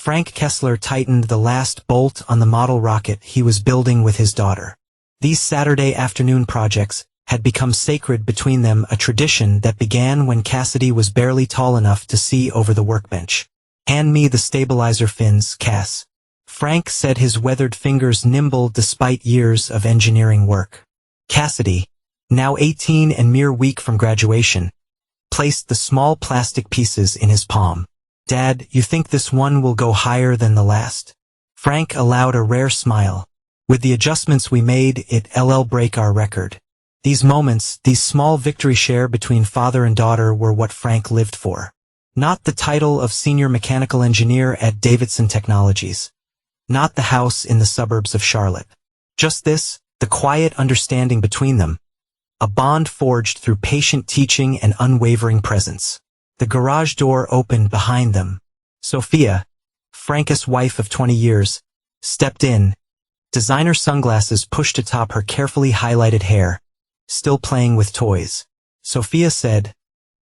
Frank Kessler tightened the last bolt on the model rocket he was building with his daughter. These Saturday afternoon projects had become sacred between them, a tradition that began when Cassidy was barely tall enough to see over the workbench. "Hand me the stabilizer fins, Cass." Frank said, his weathered fingers nimble despite years of engineering work. Cassidy, now 18 and mere week from graduation, placed the small plastic pieces in his palm. "Dad, you think this one will go higher than the last?" Frank allowed a rare smile. "With the adjustments we made, it'll break our record." These moments, these small victory share between father and daughter, were what Frank lived for. Not the title of senior mechanical engineer at Davidson Technologies. Not the house in the suburbs of Charlotte. Just this, the quiet understanding between them. A bond forged through patient teaching and unwavering presence. The garage door opened behind them. Sophia, Frank's wife of 20 years, stepped in, designer sunglasses pushed atop her carefully highlighted hair, still playing with toys. Sophia said,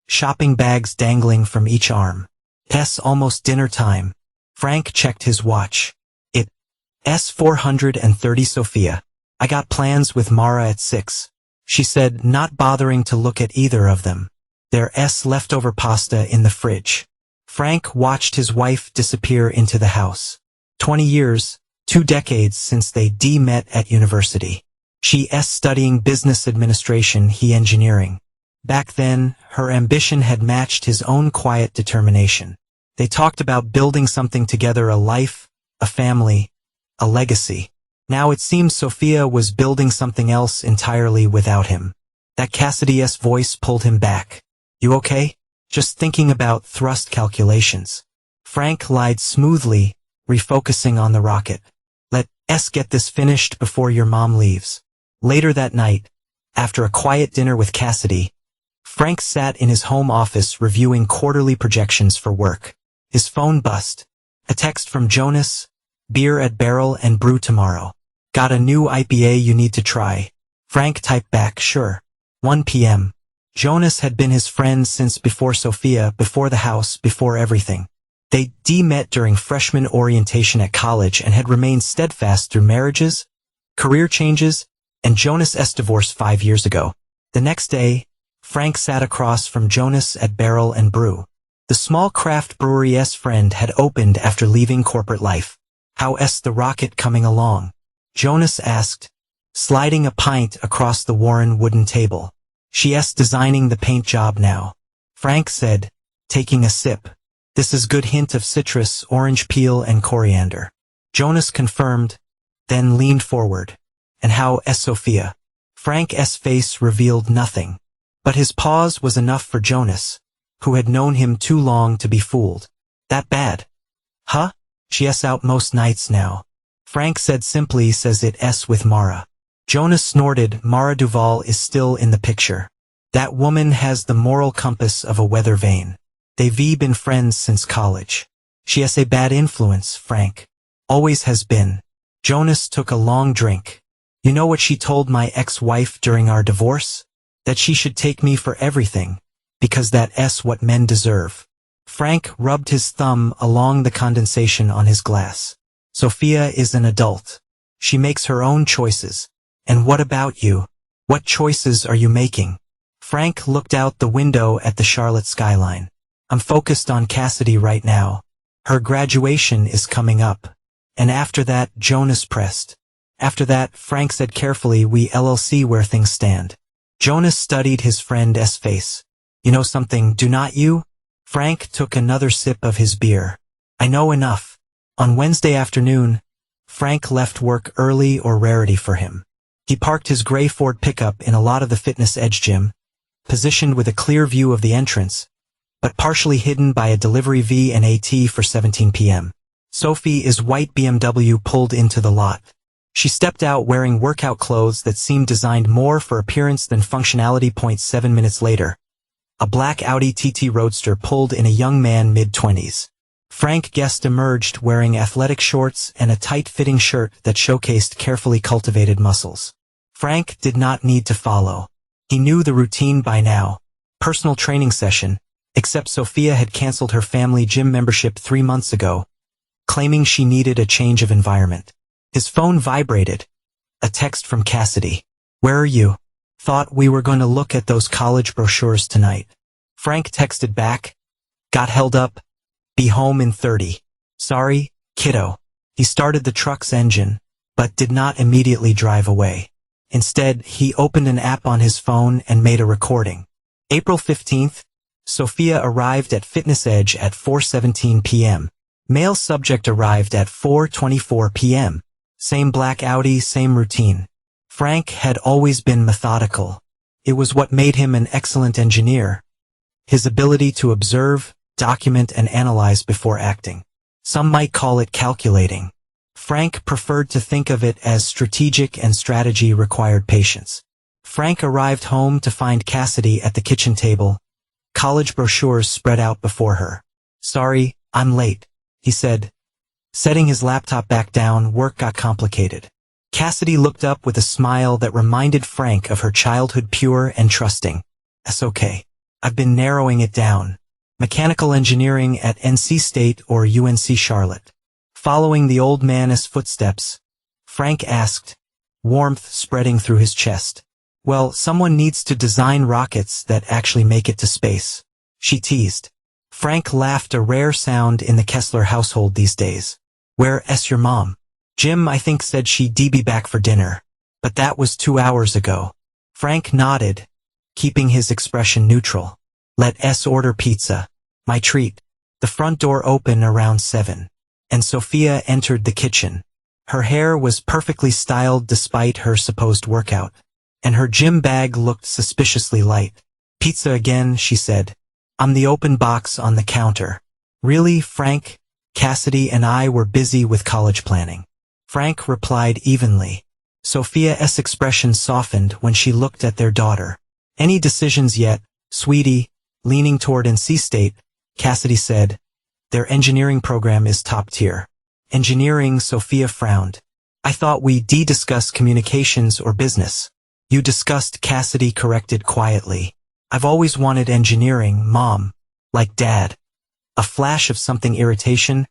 shopping bags dangling from each arm. "It's almost dinner time." Frank checked his watch. "It's 4:30, Sophia. I got plans with Mara at 6. She said, not bothering to look at either of them. "There's leftover pasta in the fridge." Frank watched his wife disappear into the house. 20 years, 2 decades since they met at university. She's studying business administration, he engineering. Back then, her ambition had matched his own quiet determination. They talked about building something together, a life, a family, a legacy. Now it seemed Sophia was building something else entirely without him. That Cassidy's voice pulled him back. "You okay?" "Just thinking about thrust calculations." Frank lied smoothly, refocusing on the rocket. "Let's get this finished before your mom leaves." Later that night, after a quiet dinner with Cassidy, Frank sat in his home office reviewing quarterly projections for work. His phone buzzed. A text from Jonas: "Beer at Barrel and Brew tomorrow. Got a new IPA you need to try." Frank typed back, "Sure." 1 p.m. Jonas had been his friend since before Sophia, before the house, before everything. They met during freshman orientation at college and had remained steadfast through marriages, career changes, and Jonas's divorce 5 years ago. The next day, Frank sat across from Jonas at Barrel and Brew. The small craft brewery's friend had opened after leaving corporate life. "How's the rocket coming along?" Jonas asked, sliding a pint across the Warren wooden table. "She's designing the paint job now." Frank said, taking a sip. "This is good hint of citrus, orange peel, and coriander." Jonas confirmed, then leaned forward. "And how's Sophia?" Frank's face revealed nothing. But his pause was enough for Jonas, who had known him too long to be fooled. "That bad?" "Huh? She's out most nights now." Frank said simply, "Says it's with Mara." Jonas snorted. "Mara Duval is still in the picture. That woman has the moral compass of a weather vane. They've been friends since college. She's a bad influence, Frank. Always has been." Jonas took a long drink. "You know what she told my ex-wife during our divorce? That she should take me for everything, because that's what men deserve." Frank rubbed his thumb along the condensation on his glass. "Sophia is an adult. She makes her own choices. And what about you? What choices are you making?" Frank looked out the window at the Charlotte skyline. "I'm focused on Cassidy right now. Her graduation is coming up. And after that," Jonas pressed. "After that," Frank said carefully, "we'll see where things stand." Jonas studied his friend's face. "You know something, do not you?" Frank took another sip of his beer. "I know enough." On Wednesday afternoon, Frank left work early, or rarity for him. He parked his gray Ford pickup in a lot of the Fitness Edge gym, positioned with a clear view of the entrance, but partially hidden by a delivery V&AT for 17 p.m. Sophie's white BMW pulled into the lot. She stepped out wearing workout clothes that seemed designed more for appearance than functionality. 7 minutes later, a black Audi TT Roadster pulled in. A young man mid-20s. Frank Guest emerged wearing athletic shorts and a tight-fitting shirt that showcased carefully cultivated muscles. Frank did not need to follow. He knew the routine by now. Personal training session, except Sophia had canceled her family gym membership 3 months ago. claiming she needed a change of environment. His phone vibrated. A text from Cassidy. "Where are you? Thought we were going to look at those college brochures tonight." Frank texted back. "Got held up. Be home in 30. Sorry, kiddo." He started the truck's engine, but did not immediately drive away. Instead, he opened an app on his phone and made a recording. April 15th, Sophia arrived at Fitness Edge at 4:17 p.m. Male subject arrived at 4:24 p.m. Same black Audi, same routine. Frank had always been methodical. It was what made him an excellent engineer. His ability to observe, document, and analyze before acting. Some might call it calculating. Frank preferred to think of it as strategic, and strategy required patience. Frank arrived home to find Cassidy at the kitchen table, college brochures spread out before her. "Sorry, I'm late," he said. Setting his laptop back down, work got complicated. Cassidy looked up with a smile that reminded Frank of her childhood, pure and trusting. "That's okay. I've been narrowing it down. Mechanical engineering at NC State or UNC Charlotte." Following the old man's footsteps, Frank asked, warmth spreading through his chest. "Well, someone needs to design rockets that actually make it to space," she teased. Frank laughed, a rare sound in the Kessler household these days. "Where's your mom?" "Jim, I think, said she'd be back for dinner. But that was 2 hours ago." Frank nodded, keeping his expression neutral. "Let's order pizza. My treat." The front door opened around 7, and Sophia entered the kitchen. Her hair was perfectly styled despite her supposed workout, and her gym bag looked suspiciously light. "Pizza again," she said. "On the open box on the counter." "Really, Frank? Cassidy and I were busy with college planning." Frank replied evenly. Sophia's expression softened when she looked at their daughter. "Any decisions yet, sweetie?" Leaning toward NC State, Cassidy said, "Their engineering program is top tier." "Engineering?" Sophia frowned. "I thought we discussed communications or business." "You discussed," Cassidy corrected quietly. "I've always wanted engineering, Mom. Like Dad." A flash of something, irritation,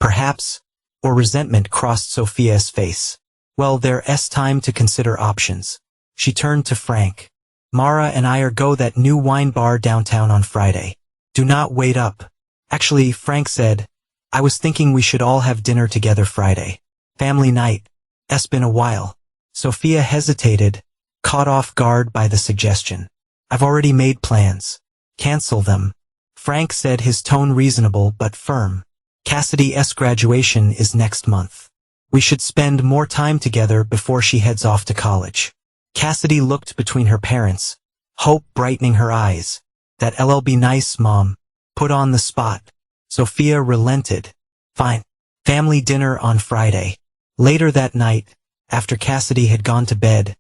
perhaps, or resentment crossed Sophia's face. "Well, there's time to consider options." She turned to Frank. "Mara and I are go that new wine bar downtown on Friday. Do not wait up." "Actually," Frank said, "I was thinking we should all have dinner together Friday. Family night. It's been a while." Sophia hesitated, caught off guard by the suggestion. "I've already made plans." "Cancel them," Frank said, his tone reasonable but firm. "Cassidy's graduation is next month. We should spend more time together before she heads off to college." Cassidy looked between her parents, hope brightening her eyes. "That'll be nice, Mom." Put on the spot. Sophia relented. "Fine. Family dinner on Friday." Later that night, after Cassidy had gone to bed,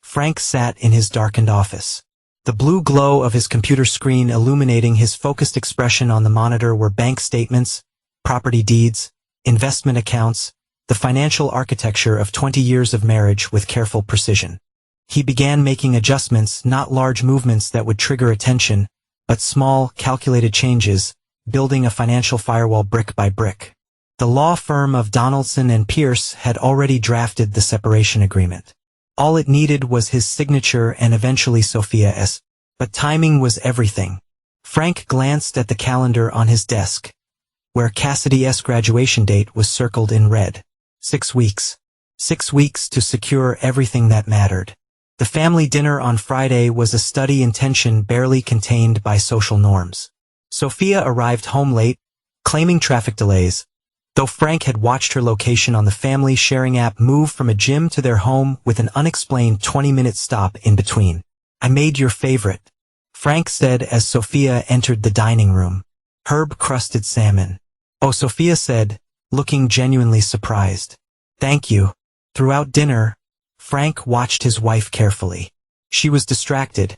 Frank sat in his darkened office. The blue glow of his computer screen illuminating his focused expression on the monitor were bank statements, property deeds, investment accounts, the financial architecture of 20 years of marriage with careful precision. He began making adjustments, not large movements that would trigger attention, but small, calculated changes, building a financial firewall brick by brick. The law firm of Donaldson and Pierce had already drafted the separation agreement. All it needed was his signature and eventually Sophia's. But timing was everything. Frank glanced at the calendar on his desk, where Cassidy's graduation date was circled in red. 6 weeks. 6 weeks to secure everything that mattered. The family dinner on Friday was a study in tension barely contained by social norms. Sophia arrived home late, claiming traffic delays, though Frank had watched her location on the family sharing app move from a gym to their home with an unexplained 20-minute stop in between. "I made your favorite," Frank said as Sophia entered the dining room. "Herb-crusted salmon." "Oh," Sophia said, looking genuinely surprised. "Thank you." Throughout dinner, Frank watched his wife carefully. She was distracted,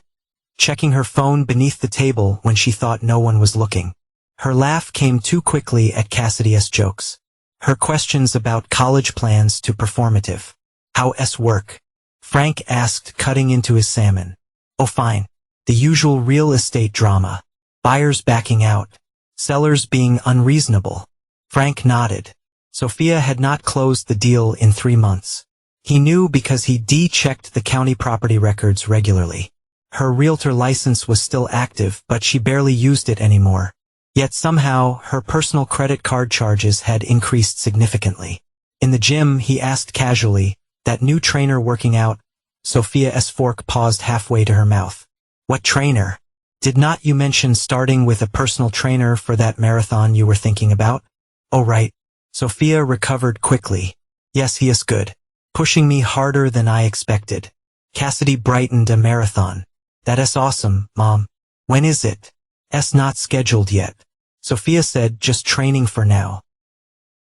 checking her phone beneath the table when she thought no one was looking. Her laugh came too quickly at Cassidy's jokes. Her questions about college plans too performative. "How's work?" Frank asked, cutting into his salmon. "Oh, fine. The usual real estate drama. Buyers backing out. Sellers being unreasonable." Frank nodded. Sophia had not closed the deal in 3 months. He knew because he checked the county property records regularly. Her realtor license was still active, but she barely used it anymore. Yet somehow, her personal credit card charges had increased significantly. In the gym, he asked casually, "That new trainer working out?" Sophia's fork paused halfway to her mouth. "What trainer? Did not you mention starting with a personal trainer for that marathon you were thinking about?" "Oh right." Sophia recovered quickly. "Yes, he is good. Pushing me harder than I expected." Cassidy brightened. "A marathon. That is awesome, Mom. When is it?" "It's not scheduled yet," Sophia said, "just training for now."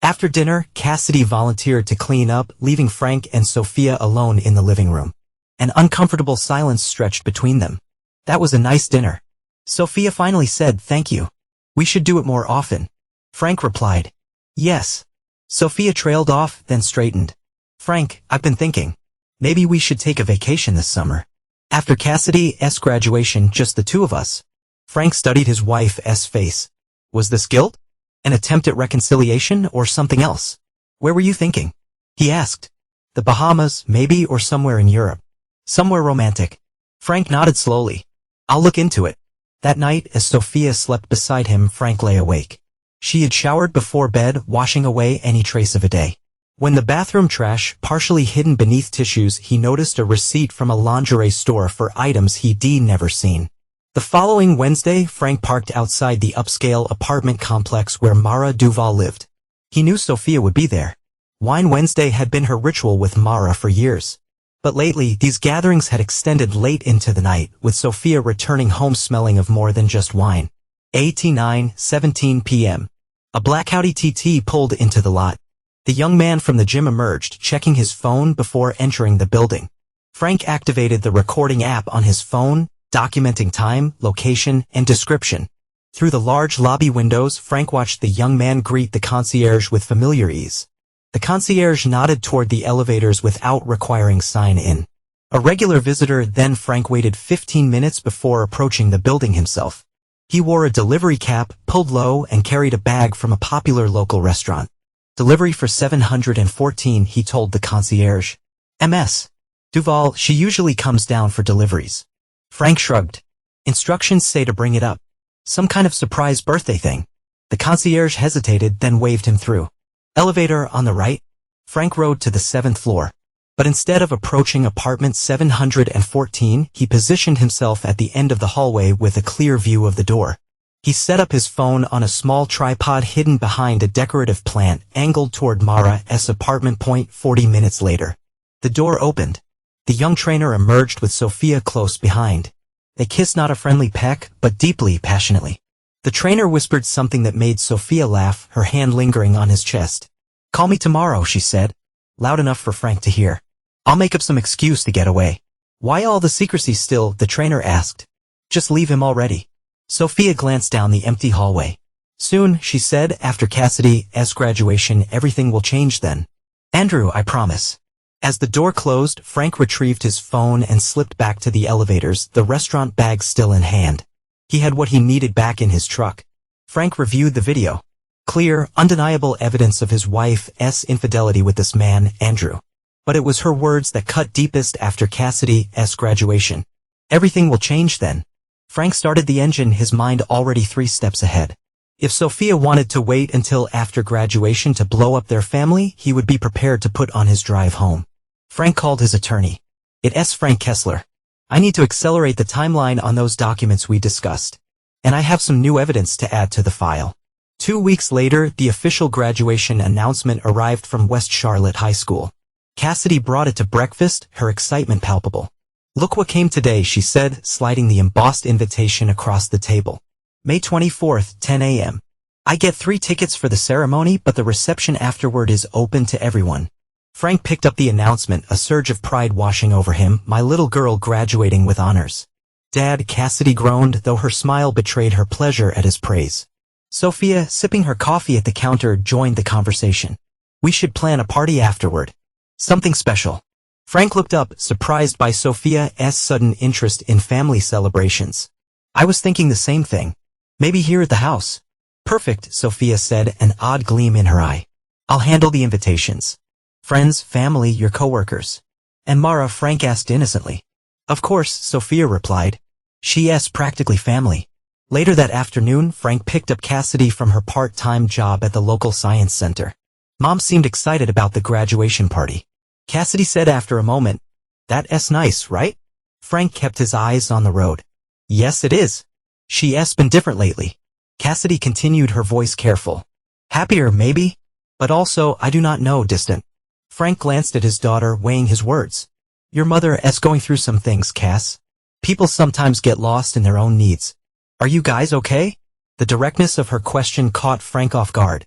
After dinner, Cassidy volunteered to clean up, leaving Frank and Sophia alone in the living room. An uncomfortable silence stretched between them. "That was a nice dinner." Sophia finally said, "Thank you. We should do it more often." Frank replied, "Yes." Sophia trailed off, then straightened. "Frank, I've been thinking. Maybe we should take a vacation this summer. After Cassidy's graduation, just the two of us." Frank studied his wife's face. Was this guilt? An attempt at reconciliation, or something else? "Where were you thinking?" he asked. "The Bahamas, maybe, or somewhere in Europe. Somewhere romantic." Frank nodded slowly. "I'll look into it." That night, as Sophia slept beside him, Frank lay awake. She had showered before bed, washing away any trace of a day. When the bathroom trash, partially hidden beneath tissues, he noticed a receipt from a lingerie store for items he'd never seen. The following Wednesday, Frank parked outside the upscale apartment complex where Mara Duval lived. He knew Sophia would be there. Wine Wednesday had been her ritual with Mara for years. But lately, these gatherings had extended late into the night, with Sophia returning home smelling of more than just wine. 9:17 p.m. A black Audi TT pulled into the lot. The young man from the gym emerged, checking his phone before entering the building. Frank activated the recording app on his phone, documenting time, location, and description. Through the large lobby windows, Frank watched the young man greet the concierge with familiar ease. The concierge nodded toward the elevators without requiring sign-in. A regular visitor, then Frank waited 15 minutes before approaching the building himself. He wore a delivery cap, pulled low, and carried a bag from a popular local restaurant. "Delivery for 714, he told the concierge. "Ms. Duval, she usually comes down for deliveries." Frank shrugged. "Instructions say to bring it up. Some kind of surprise birthday thing." The concierge hesitated, then waved him through. "Elevator on the right." Frank rode to the 7th floor. But instead of approaching apartment 714, he positioned himself at the end of the hallway with a clear view of the door. He set up his phone on a small tripod hidden behind a decorative plant, angled toward Mara's apartment. 40 minutes later, the door opened. The young trainer emerged with Sophia close behind. They kissed, not a friendly peck, but deeply, passionately. The trainer whispered something that made Sophia laugh, her hand lingering on his chest. "Call me tomorrow," she said, loud enough for Frank to hear. "I'll make up some excuse to get away." "Why all the secrecy still?" the trainer asked. "Just leave him already." Sophia glanced down the empty hallway. "Soon," she said, "after Cassidy's graduation, everything will change then. Andrew, I promise." As the door closed, Frank retrieved his phone and slipped back to the elevators, the restaurant bag still in hand. He had what he needed back in his truck. Frank reviewed the video. Clear, undeniable evidence of his wife's infidelity with this man, Andrew. But it was her words that cut deepest after Cassidy's graduation. Everything will change then. Frank started the engine, his mind already 3 steps ahead. If Sophia wanted to wait until after graduation to blow up their family, he would be prepared to put on his drive home. Frank called his attorney. "It's Frank Kessler. I need to accelerate the timeline on those documents we discussed. And I have some new evidence to add to the file." 2 weeks later, the official graduation announcement arrived from West Charlotte High School. Cassidy brought it to breakfast, her excitement palpable. "Look what came today," she said, sliding the embossed invitation across the table. "May 24th, 10 a.m. I get 3 tickets for the ceremony, but the reception afterward is open to everyone." Frank picked up the announcement, a surge of pride washing over him. "My little girl graduating with honors." "Dad," Cassidy groaned, though her smile betrayed her pleasure at his praise. Sophia, sipping her coffee at the counter, joined the conversation. "We should plan a party afterward. Something special." Frank looked up, surprised by Sophia's sudden interest in family celebrations. "I was thinking the same thing. Maybe here at the house." "Perfect," Sophia said, an odd gleam in her eye. I'll handle the invitations. Friends, family, your coworkers. And Mara, Frank asked innocently. Of course, Sophia replied. She's practically family. Later that afternoon, Frank picked up Cassidy from her part-time job at the local science center. Mom seemed excited about the graduation party. Cassidy said after a moment, That's nice, right? Frank kept his eyes on the road. Yes, it is. She's been different lately. Cassidy continued, her voice careful. Happier, maybe? But also, I do not know, distant. Frank glanced at his daughter, weighing his words. Your mother is going through some things, Cass. People sometimes get lost in their own needs. Are you guys okay? The directness of her question caught Frank off guard.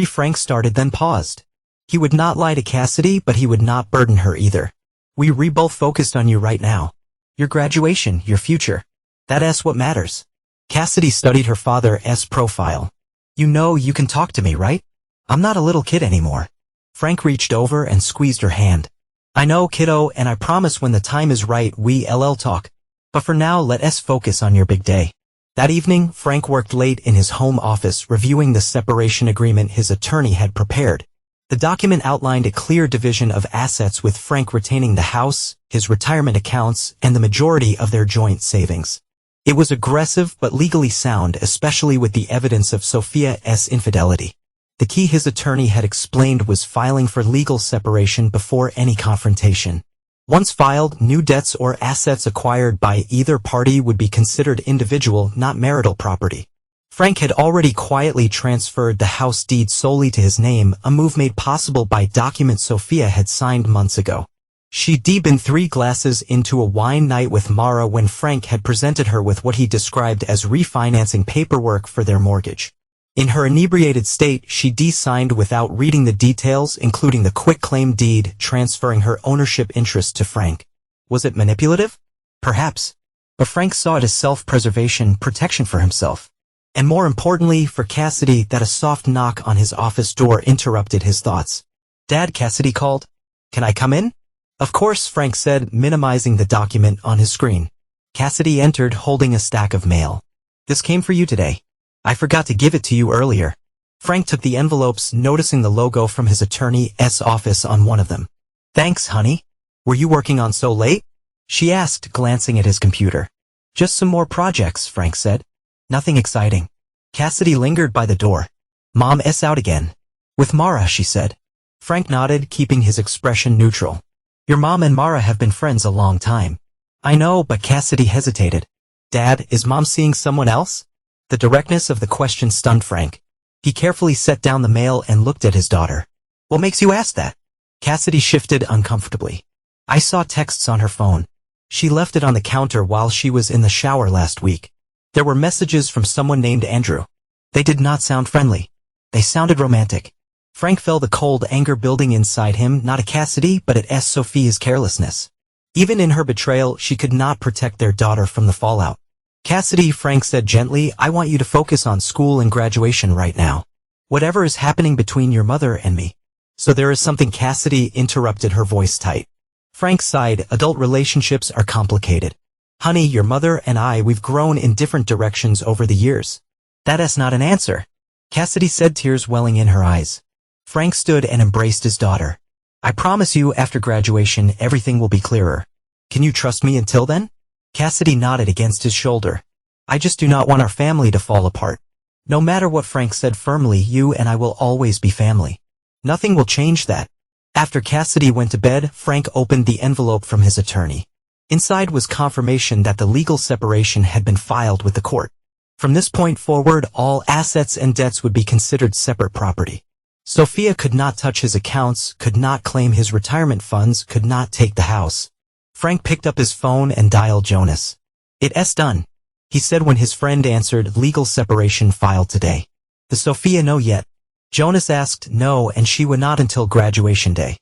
Frank started, then paused. He would not lie to Cassidy, but he would not burden her either. We both focused on you right now. Your graduation, your future. That's what matters. Cassidy studied her father's profile. You know you can talk to me, right? I'm not a little kid anymore. Frank reached over and squeezed her hand. I know, kiddo, and I promise when the time is right we'll talk. But for now, let us focus on your big day. That evening, Frank worked late in his home office reviewing the separation agreement his attorney had prepared. The document outlined a clear division of assets, with Frank retaining the house, his retirement accounts, and the majority of their joint savings. It was aggressive but legally sound, especially with the evidence of Sophia's infidelity. The key, his attorney had explained, was filing for legal separation before any confrontation. Once filed, new debts or assets acquired by either party would be considered individual, not marital property. Frank had already quietly transferred the house deed solely to his name, a move made possible by documents Sophia had signed months ago. She'd been 3 glasses into a wine night with Mara when Frank had presented her with what he described as refinancing paperwork for their mortgage. In her inebriated state, she signed without reading the details, including the quitclaim deed transferring her ownership interest to Frank. Was it manipulative? Perhaps. But Frank saw it as self-preservation, protection for himself. And more importantly for Cassidy, that a soft knock on his office door interrupted his thoughts. Dad, Cassidy called. Can I come in? Of course, Frank said, minimizing the document on his screen. Cassidy entered, holding a stack of mail. This came for you today. I forgot to give it to you earlier. Frank took the envelopes, noticing the logo from his attorney's office on one of them. Thanks, honey. Were you working on so late? She asked, glancing at his computer. Just some more projects, Frank said. Nothing exciting. Cassidy lingered by the door. Mom's out again. With Mara, she said. Frank nodded, keeping his expression neutral. Your mom and Mara have been friends a long time. I know, but Cassidy hesitated. Dad, is Mom seeing someone else? The directness of the question stunned Frank. He carefully set down the mail and looked at his daughter. What makes you ask that? Cassidy shifted uncomfortably. I saw texts on her phone. She left it on the counter while she was in the shower last week. There were messages from someone named Andrew. They did not sound friendly. They sounded romantic. Frank felt the cold anger building inside him, not at Cassidy, but at Sophia's carelessness. Even in her betrayal, she could not protect their daughter from the fallout. Cassidy, Frank said gently, I want you to focus on school and graduation right now. Whatever is happening between your mother and me. So there is something. Cassidy interrupted, her voice tight. Frank sighed. Adult relationships are complicated. Honey, your mother and we've grown in different directions over the years. That's not an answer. Cassidy said, tears welling in her eyes. Frank stood and embraced his daughter. I promise you, after graduation, everything will be clearer. Can you trust me until then? Cassidy nodded against his shoulder. I just do not want our family to fall apart. No matter what, Frank said firmly, you and I will always be family. Nothing will change that. After Cassidy went to bed, Frank opened the envelope from his attorney. Inside was confirmation that the legal separation had been filed with the court. From this point forward, all assets and debts would be considered separate property. Sophia could not touch his accounts, could not claim his retirement funds, could not take the house. Frank picked up his phone and dialed Jonas. It's done, he said when his friend answered. Legal separation filed today. Does Sophia know yet? Jonas asked. No, and she would not until graduation day.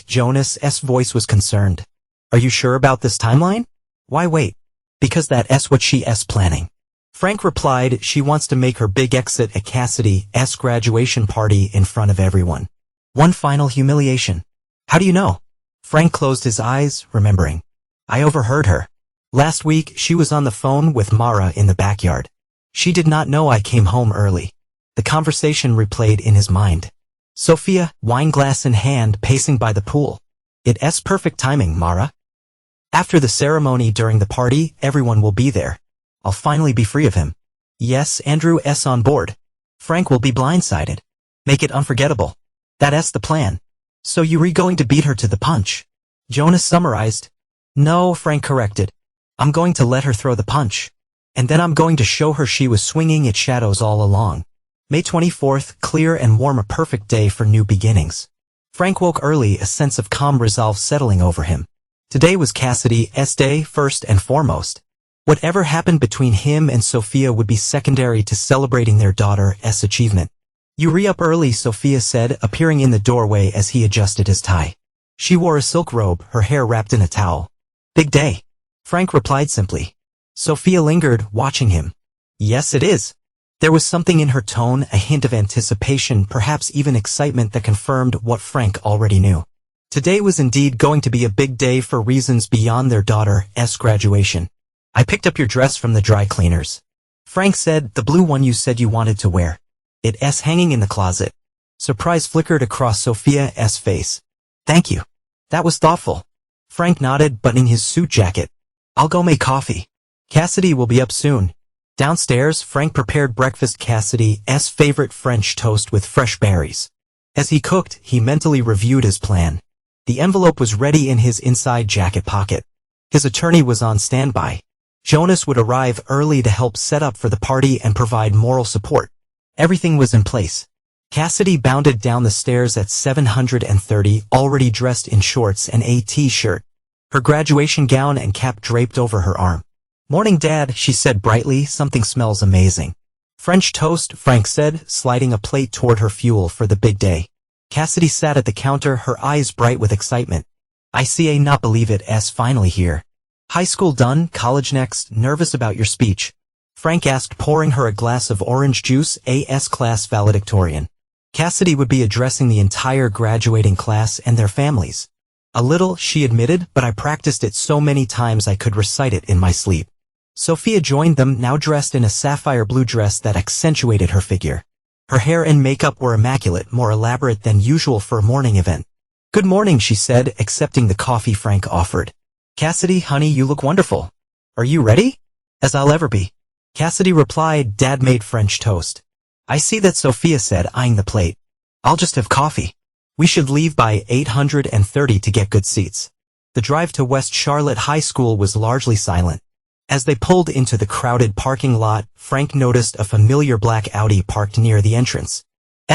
Jonas's voice was concerned. Are you sure about this timeline? Why wait? Because that's what she's planning. Frank replied, she wants to make her big exit at Cassidy's graduation party in front of everyone. One final humiliation. How do you know? Frank closed his eyes, remembering. I overheard her. Last week, she was on the phone with Mara in the backyard. She did not know I came home early. The conversation replayed in his mind. Sophia, wineglass in hand, pacing by the pool. It's perfect timing, Mara. After the ceremony during the party, everyone will be there. I'll finally be free of him. Yes, Andrew's on board. Frank will be blindsided. Make it unforgettable. That's the plan. So you're going to beat her to the punch? Jonas summarized. No, Frank corrected. I'm going to let her throw the punch. And then I'm going to show her she was swinging its shadows all along. May 24th, clear and warm, a perfect day for new beginnings. Frank woke early, a sense of calm resolve settling over him. Today was Cassidy's day, first and foremost. Whatever happened between him and Sophia would be secondary to celebrating their daughter's achievement. You re-up early, Sophia said, appearing in the doorway as he adjusted his tie. She wore a silk robe, her hair wrapped in a towel. Big day. Frank replied simply. Sophia lingered, watching him. Yes, it is. There was something in her tone, a hint of anticipation, perhaps even excitement that confirmed what Frank already knew. Today was indeed going to be a big day for reasons beyond their daughter's graduation. I picked up your dress from the dry cleaners. Frank said, the blue one you said you wanted to wear. It's hanging in the closet. Surprise flickered across Sophia's face. Thank you. That was thoughtful. Frank nodded, buttoning his suit jacket. I'll go make coffee. Cassidy will be up soon. Downstairs, Frank prepared breakfast, Cassidy's favorite French toast with fresh berries. As he cooked, he mentally reviewed his plan. The envelope was ready in his inside jacket pocket. His attorney was on standby. Jonas would arrive early to help set up for the party and provide moral support. Everything was in place. Cassidy bounded down the stairs at 730, already dressed in shorts and a t-shirt. Her graduation gown and cap draped over her arm. Morning, Dad, she said brightly, something smells amazing. French toast, Frank said, sliding a plate toward her. Fuel for the big day. Cassidy sat at the counter, her eyes bright with excitement. I see, not believe it's finally here. High school done, college next, nervous about your speech? Frank asked, pouring her a glass of orange juice, AS class valedictorian. Cassidy would be addressing the entire graduating class and their families. A little, she admitted, but I practiced it so many times I could recite it in my sleep. Sophia joined them, now dressed in a sapphire blue dress that accentuated her figure. Her hair and makeup were immaculate, more elaborate than usual for a morning event. Good morning, she said, accepting the coffee Frank offered. Cassidy, honey, you look wonderful. Are you ready? As I'll ever be. Cassidy replied, Dad made French toast. I see that, Sophia said, eyeing the plate. I'll just have coffee. We should leave by 8:30 to get good seats. The drive to West Charlotte High School was largely silent. As they pulled into the crowded parking lot, Frank noticed a familiar black Audi parked near the entrance.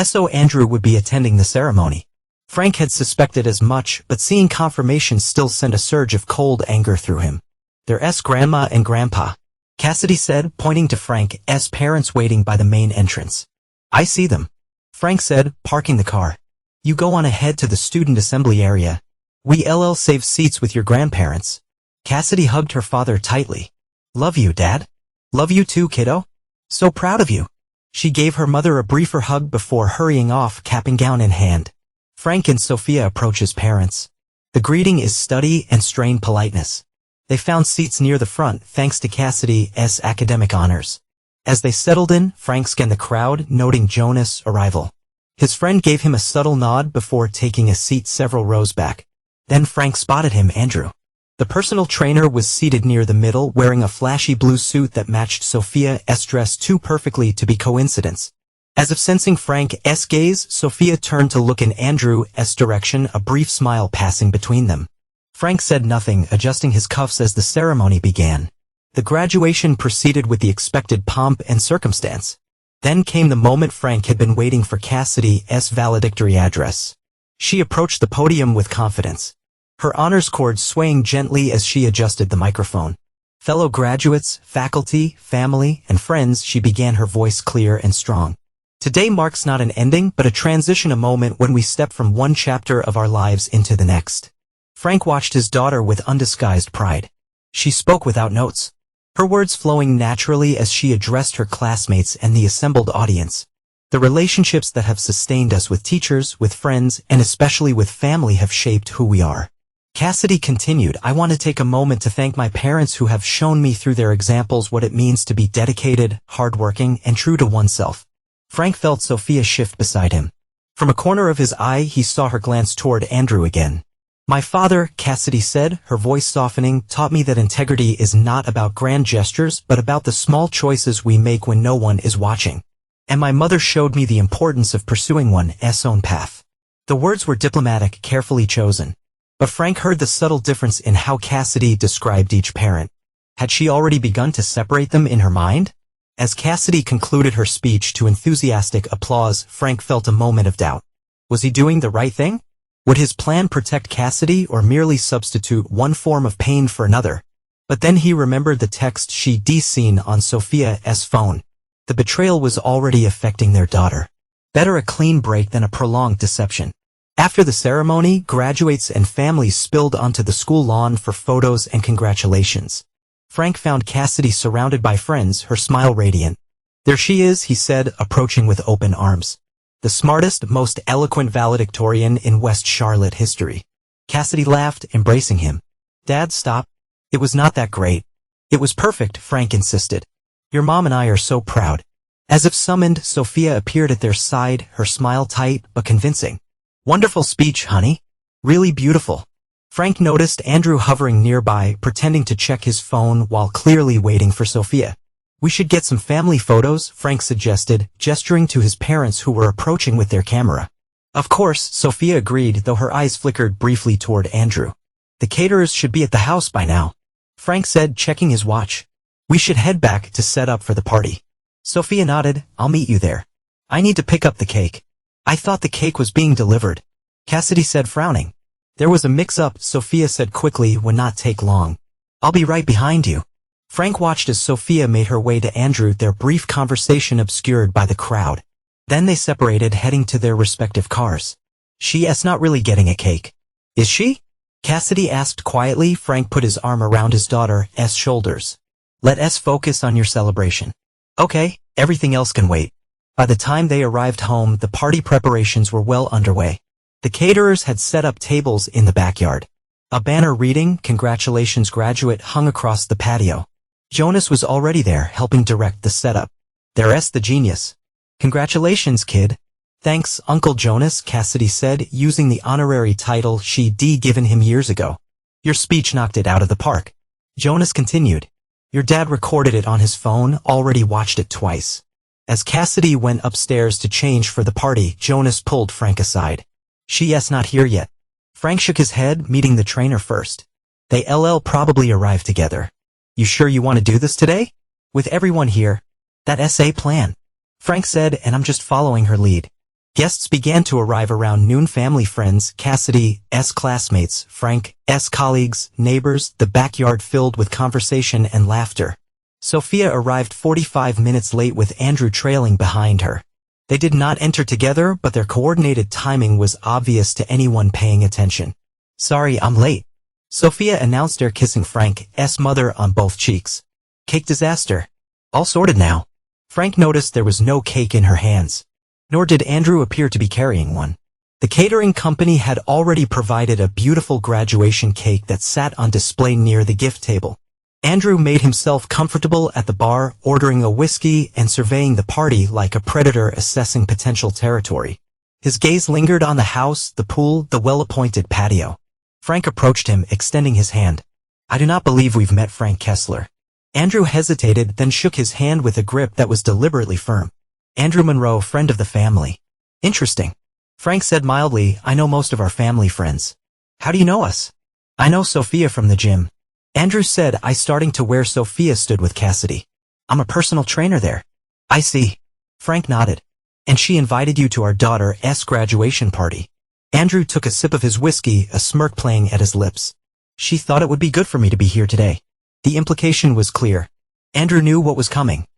So Andrew would be attending the ceremony. Frank had suspected as much, but seeing confirmation still sent a surge of cold anger through him. There's Grandma and Grandpa, Cassidy said, pointing to Frank's parents waiting by the main entrance. I see them. Frank said, parking the car. You go on ahead to the student assembly area. We'll save seats with your grandparents. Cassidy hugged her father tightly. Love you, Dad. Love you too, kiddo. So proud of you. She gave her mother a briefer hug before hurrying off, cap and gown in hand. Frank and Sophia approach his parents. The greeting is study and strained politeness. They found seats near the front thanks to Cassidy's academic honors. As they settled in, Frank scanned the crowd, noting Jonas' arrival. His friend gave him a subtle nod before taking a seat several rows back. Then Frank spotted him, Andrew. The personal trainer was seated near the middle, wearing a flashy blue suit that matched Sophia's dress too perfectly to be coincidence. As if sensing Frank's gaze, Sophia turned to look in Andrew's direction, a brief smile passing between them. Frank said nothing, adjusting his cuffs as the ceremony began. The graduation proceeded with the expected pomp and circumstance. Then came the moment Frank had been waiting for, Cassidy's valedictory address. She approached the podium with confidence. Her honors cord swaying gently as she adjusted the microphone. Fellow graduates, faculty, family, and friends, she began, her voice clear and strong. Today marks not an ending, but a transition, a moment when we step from one chapter of our lives into the next. Frank watched his daughter with undisguised pride. She spoke without notes, her words flowing naturally as she addressed her classmates and the assembled audience. The relationships that have sustained us with teachers, with friends, and especially with family have shaped who we are. Cassidy continued, I want to take a moment to thank my parents who have shown me through their examples what it means to be dedicated, hardworking, and true to oneself. Frank felt Sophia shift beside him. From a corner of his eye he saw her glance toward Andrew again. "My father," Cassidy said, her voice softening, "taught me that integrity is not about grand gestures but about the small choices we make when no one is watching. And my mother showed me the importance of pursuing one's own path." The words were diplomatic, carefully chosen. But Frank heard the subtle difference in how Cassidy described each parent. Had she already begun to separate them in her mind? As Cassidy concluded her speech to enthusiastic applause, Frank felt a moment of doubt. Was he doing the right thing? Would his plan protect Cassidy or merely substitute one form of pain for another? But then he remembered the text she'd seen on Sophia's phone. The betrayal was already affecting their daughter. Better a clean break than a prolonged deception. After the ceremony, graduates and families spilled onto the school lawn for photos and congratulations. Frank found Cassidy surrounded by friends, her smile radiant. "There she is," he said, approaching with open arms. "The smartest, most eloquent valedictorian in West Charlotte history." Cassidy laughed, embracing him. "Dad, stop. It was not that great." "It was perfect," Frank insisted. "Your mom and I are so proud." As if summoned, Sophia appeared at their side, her smile tight but convincing. "Wonderful speech, honey. Really beautiful." Frank noticed Andrew hovering nearby, pretending to check his phone while clearly waiting for Sophia. "We should get some family photos," Frank suggested, gesturing to his parents who were approaching with their camera. Of course, Sophia agreed, though her eyes flickered briefly toward Andrew. "The caterers should be at the house by now," Frank said, checking his watch. "We should head back to set up for the party." Sophia nodded. "I'll meet you there. I need to pick up the cake." "I thought the cake was being delivered," Cassidy said, frowning. "There was a mix-up," Sophia said quickly, "would not take long. I'll be right behind you." Frank watched as Sophia made her way to Andrew, their brief conversation obscured by the crowd. Then they separated, heading to their respective cars. "She's not really getting a cake, is she?" Cassidy asked quietly. Frank put his arm around his daughter's shoulders. "Let us focus on your celebration." "Okay, everything else can wait." By the time they arrived home, the party preparations were well underway. The caterers had set up tables in the backyard. A banner reading, "Congratulations Graduate," hung across the patio. Jonas was already there, helping direct the setup. "There's the genius." "Congratulations, kid." "Thanks, Uncle Jonas," Cassidy said, using the honorary title she'd given him years ago. "Your speech knocked it out of the park." Jonas continued. "Your dad recorded it on his phone, already watched it twice." As Cassidy went upstairs to change for the party, Jonas pulled Frank aside. "She's not here yet." Frank shook his head, meeting the trainer first. "They'll probably arrive together." "You sure you want to do this today?" "With everyone here. That's a plan," Frank said, "and I'm just following her lead." Guests began to arrive around noon. Family, friends, Cassidy's classmates, Frank's colleagues, neighbors, the backyard filled with conversation and laughter. Sophia arrived 45 minutes late with Andrew trailing behind her. They did not enter together, but their coordinated timing was obvious to anyone paying attention. "Sorry, I'm late," Sophia announced her, kissing Frank's mother on both cheeks. "Cake disaster. All sorted now." Frank noticed there was no cake in her hands. Nor did Andrew appear to be carrying one. The catering company had already provided a beautiful graduation cake that sat on display near the gift table. Andrew made himself comfortable at the bar, ordering a whiskey and surveying the party like a predator assessing potential territory. His gaze lingered on the house, the pool, the well-appointed patio. Frank approached him, extending his hand. "I do not believe we've met Frank Kessler." Andrew hesitated, then shook his hand with a grip that was deliberately firm. "Andrew Monroe, friend of the family." "Interesting." Frank said mildly, "I know most of our family friends." "How do you know us?" "I know Sophia from the gym." Andrew said, "I starting to where Sophia stood with Cassidy. I'm a personal trainer there." "I see." Frank nodded. "And she invited you to our daughter's graduation party." Andrew took a sip of his whiskey, a smirk playing at his lips. "She thought it would be good for me to be here today." The implication was clear. Andrew knew what was coming.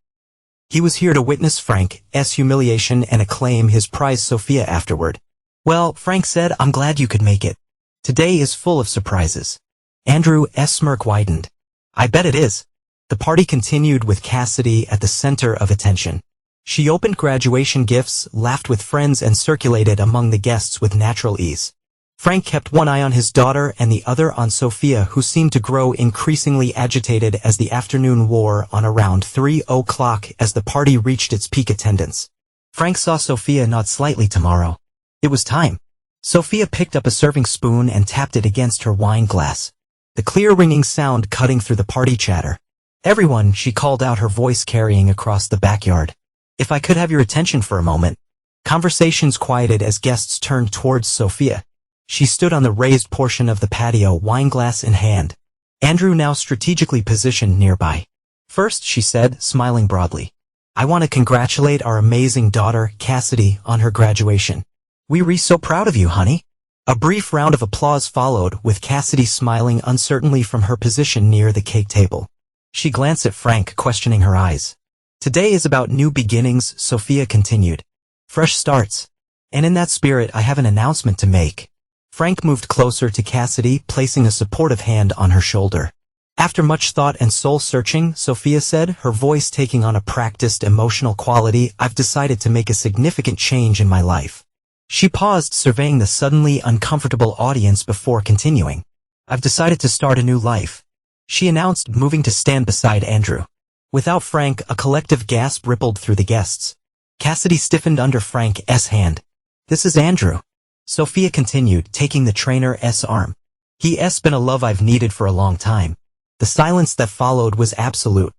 He was here to witness Frank's humiliation and acclaim his prize Sophia afterward. "Well," Frank said, "I'm glad you could make it. Today is full of surprises." Andrew's smirk widened. "I bet it is." The party continued with Cassidy at the center of attention. She opened graduation gifts, laughed with friends, and circulated among the guests with natural ease. Frank kept one eye on his daughter and the other on Sophia, who seemed to grow increasingly agitated as the afternoon wore on. Around 3 o'clock, as the party reached its peak attendance, Frank saw Sophia nod slightly tomorrow. It was time. Sophia picked up a serving spoon and tapped it against her wine glass. The clear ringing sound cutting through the party chatter. "Everyone," she called out, her voice carrying across the backyard. "If I could have your attention for a moment." Conversations quieted as guests turned towards Sophia. She stood on the raised portion of the patio, wineglass in hand. Andrew now strategically positioned nearby. "First," she said, smiling broadly, "I want to congratulate our amazing daughter, Cassidy, on her graduation. We're so proud of you, honey." A brief round of applause followed, with Cassidy smiling uncertainly from her position near the cake table. She glanced at Frank, questioning her eyes. "Today is about new beginnings," Sophia continued. "Fresh starts. And in that spirit, I have an announcement to make." Frank moved closer to Cassidy, placing a supportive hand on her shoulder. "After much thought and soul-searching," Sophia said, her voice taking on a practiced emotional quality, "I've decided to make a significant change in my life." She paused, surveying the suddenly uncomfortable audience before continuing. "I've decided to start a new life," she announced, moving to stand beside Andrew. Without Frank, a collective gasp rippled through the guests. Cassidy stiffened under Frank's hand. "This is Andrew," Sophia continued, taking the trainer's arm. "He's been a love I've needed for a long time." The silence that followed was absolute.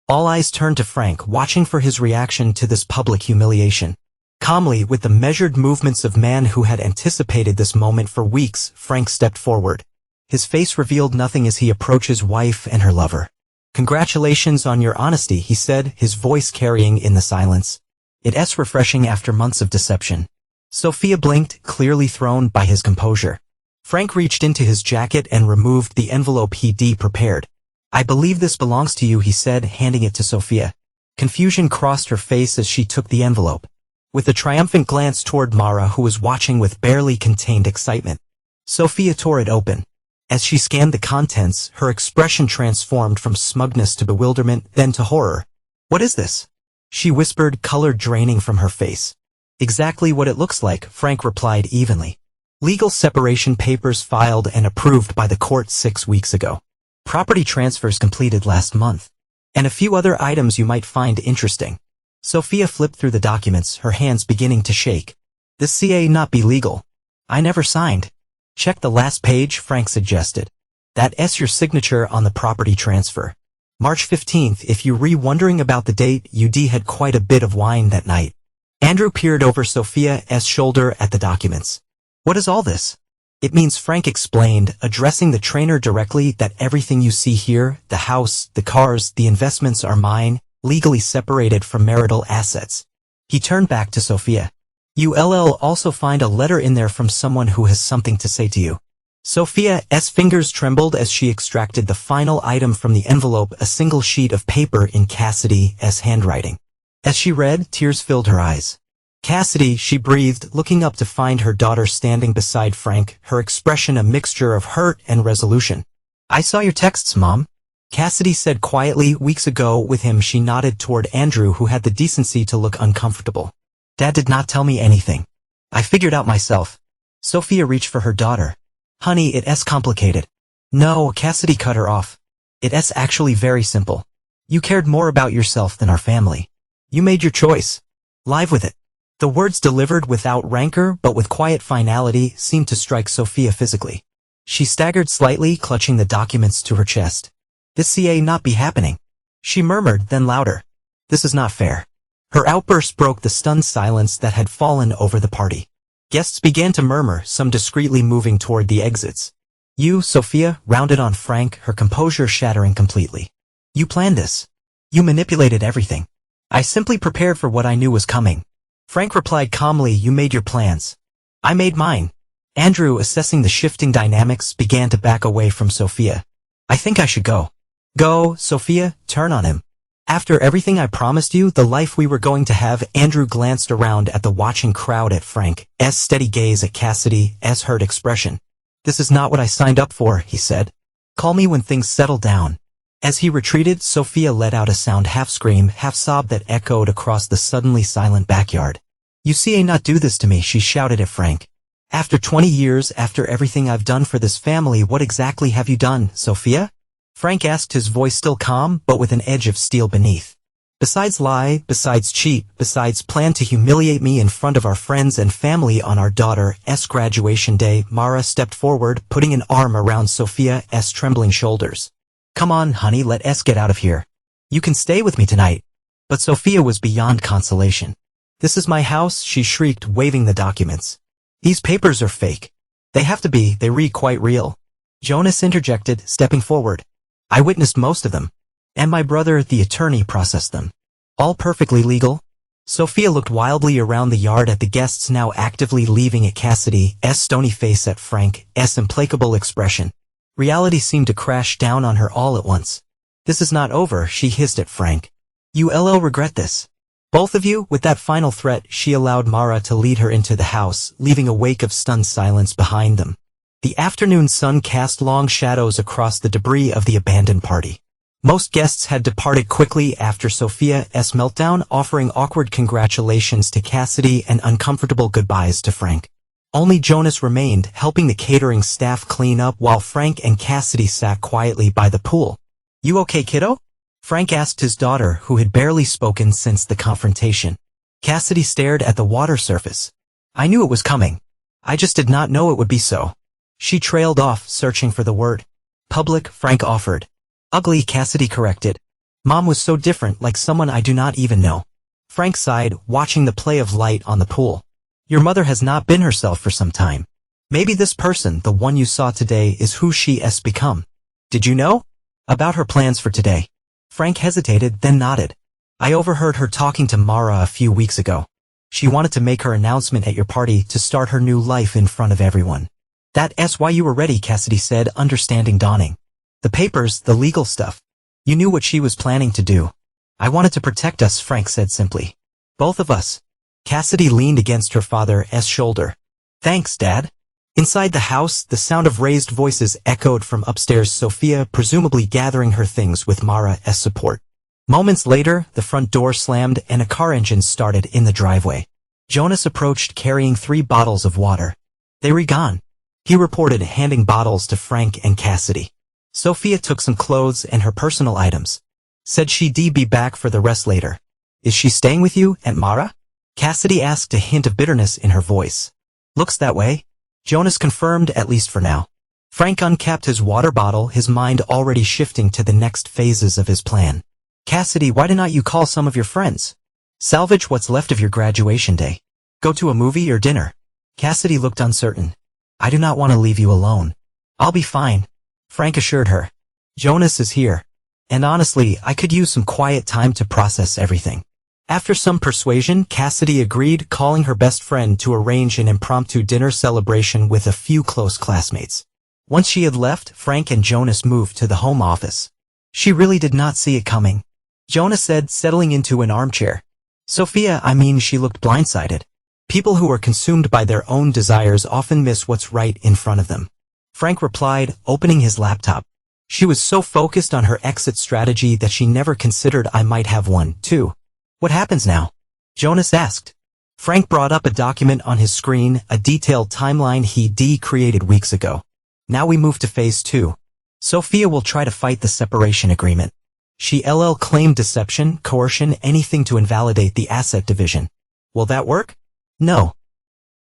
All eyes turned to Frank, watching for his reaction to this public humiliation. Calmly, with the measured movements of man who had anticipated this moment for weeks, Frank stepped forward. His face revealed nothing as he approached his wife and her lover. "Congratulations on your honesty," he said, his voice carrying in the silence. "It's refreshing after months of deception." Sophia blinked, clearly thrown by his composure. Frank reached into his jacket and removed the envelope he'd prepared. "I believe this belongs to you," he said, handing it to Sophia. Confusion crossed her face as she took the envelope. With a triumphant glance toward Mara, who was watching with barely contained excitement, Sophia tore it open. As she scanned the contents, her expression transformed from smugness to bewilderment, then to horror. "What is this?" she whispered, color draining from her face. "Exactly what it looks like," Frank replied evenly. "Legal separation papers filed and approved by the court 6 weeks ago. Property transfers completed last month. And a few other items you might find interesting." Sophia flipped through the documents, her hands beginning to shake. "This can't not be legal. I never signed." "Check the last page," Frank suggested. "That's your signature on the property transfer. March 15th. If you're wondering about the date, you'd had quite a bit of wine that night." Andrew peered over Sophia's shoulder at the documents. "What is all this?" "It means," Frank explained, addressing the trainer directly, "that everything you see here, the house, the cars, the investments are mine, legally separated from marital assets." He turned back to Sophia. "You'll also find a letter in there from someone who has something to say to you." Sophia's fingers trembled as she extracted the final item from the envelope, a single sheet of paper in Cassidy's handwriting. As she read, tears filled her eyes. "Cassidy," she breathed, looking up to find her daughter standing beside Frank, her expression a mixture of hurt and resolution. "I saw your texts, Mom," Cassidy said quietly. "Weeks ago with him." She nodded toward Andrew, who had the decency to look uncomfortable. "Dad did not tell me anything. I figured out myself." Sophia reached for her daughter. "Honey, it's complicated." "No," Cassidy cut her off. "It's actually very simple. You cared more about yourself than our family. You made your choice. Live with it." The words, delivered without rancor but with quiet finality, seemed to strike Sophia physically. She staggered slightly, clutching the documents to her chest. "This can't not be happening," she murmured, then louder. "This is not fair." Her outburst broke the stunned silence that had fallen over the party. Guests began to murmur, some discreetly moving toward the exits. "You," Sophia rounded on Frank, her composure shattering completely. "You planned this. You manipulated everything." "I simply prepared for what I knew was coming," Frank replied calmly. "You made your plans. I made mine." Andrew, assessing the shifting dynamics, began to back away from Sophia. "I think I should go." "Go," Sophia, turn on him. "After everything I promised you, the life we were going to have." Andrew glanced around at the watching crowd, at Frank's steady gaze, at Cassidy's hurt expression. "This is not what I signed up for," he said. "Call me when things settle down." As he retreated, Sophia let out a sound, half scream, half sob, that echoed across the suddenly silent backyard. "You can't not do this to me," she shouted at Frank. "After 20 years, after everything I've done for this family, what exactly have you done, Sophia?" Frank asked, his voice still calm, but with an edge of steel beneath. Besides lie, besides cheat, besides plan to humiliate me in front of our friends and family on our daughter's graduation day, Mara stepped forward, putting an arm around Sophia's trembling shoulders. Come on, honey, let us get out of here. You can stay with me tonight. But Sophia was beyond consolation. This is my house, she shrieked, waving the documents. These papers are fake. They have to be, they read quite real. Jonas interjected, stepping forward. I witnessed most of them. And my brother, the attorney, processed them. All perfectly legal? Sophia looked wildly around the yard at the guests now actively leaving, at Cassidy's stony face, at Frank's implacable expression. Reality seemed to crash down on her all at once. This is not over, she hissed at Frank. You'll regret this. Both of you. With that final threat, she allowed Mara to lead her into the house, leaving a wake of stunned silence behind them. The afternoon sun cast long shadows across the debris of the abandoned party. Most guests had departed quickly after Sophia's meltdown, offering awkward congratulations to Cassidy and uncomfortable goodbyes to Frank. Only Jonas remained, helping the catering staff clean up while Frank and Cassidy sat quietly by the pool. You okay, kiddo? Frank asked his daughter, who had barely spoken since the confrontation. Cassidy stared at the water surface. I knew it was coming. I just did not know it would be so. She trailed off, searching for the word. Public, Frank offered. Ugly, Cassidy corrected. Mom was so different, like someone I do not even know. Frank sighed, watching the play of light on the pool. Your mother has not been herself for some time. Maybe this person, the one you saw today, is who she's become. Did you know? About her plans for today. Frank hesitated, then nodded. I overheard her talking to Mara a few weeks ago. She wanted to make her announcement at your party to start her new life in front of everyone. That's why you were ready, Cassidy said, understanding dawning. The papers, the legal stuff. You knew what she was planning to do. I wanted to protect us, Frank said simply. Both of us. Cassidy leaned against her father's shoulder. Thanks, Dad. Inside the house, the sound of raised voices echoed from upstairs, Sophia presumably gathering her things with Mara's support. Moments later, the front door slammed and a car engine started in the driveway. Jonas approached carrying 3 bottles of water. They were gone, he reported, handing bottles to Frank and Cassidy. Sophia took some clothes and her personal items. Said she'd be back for the rest later. Is she staying with you, Aunt Mara? Cassidy asked, a hint of bitterness in her voice. Looks that way. Jonas confirmed, at least for now. Frank uncapped his water bottle, his mind already shifting to the next phases of his plan. Cassidy, why did not you call some of your friends? Salvage what's left of your graduation day. Go to a movie or dinner. Cassidy looked uncertain. I do not want to leave you alone. I'll be fine, Frank assured her. Jonas is here. And honestly, I could use some quiet time to process everything. After some persuasion, Cassidy agreed, calling her best friend to arrange an impromptu dinner celebration with a few close classmates. Once she had left, Frank and Jonas moved to the home office. She really did not see it coming, Jonas said, settling into an armchair. Sophia, she looked blindsided. People who are consumed by their own desires often miss what's right in front of them. Frank replied, opening his laptop. She was so focused on her exit strategy that she never considered I might have one, too. What happens now? Jonas asked. Frank brought up a document on his screen, a detailed timeline he'd created weeks ago. Now we move to phase 2. Sophia will try to fight the separation agreement. She claimed deception, coercion, anything to invalidate the asset division. Will that work? No.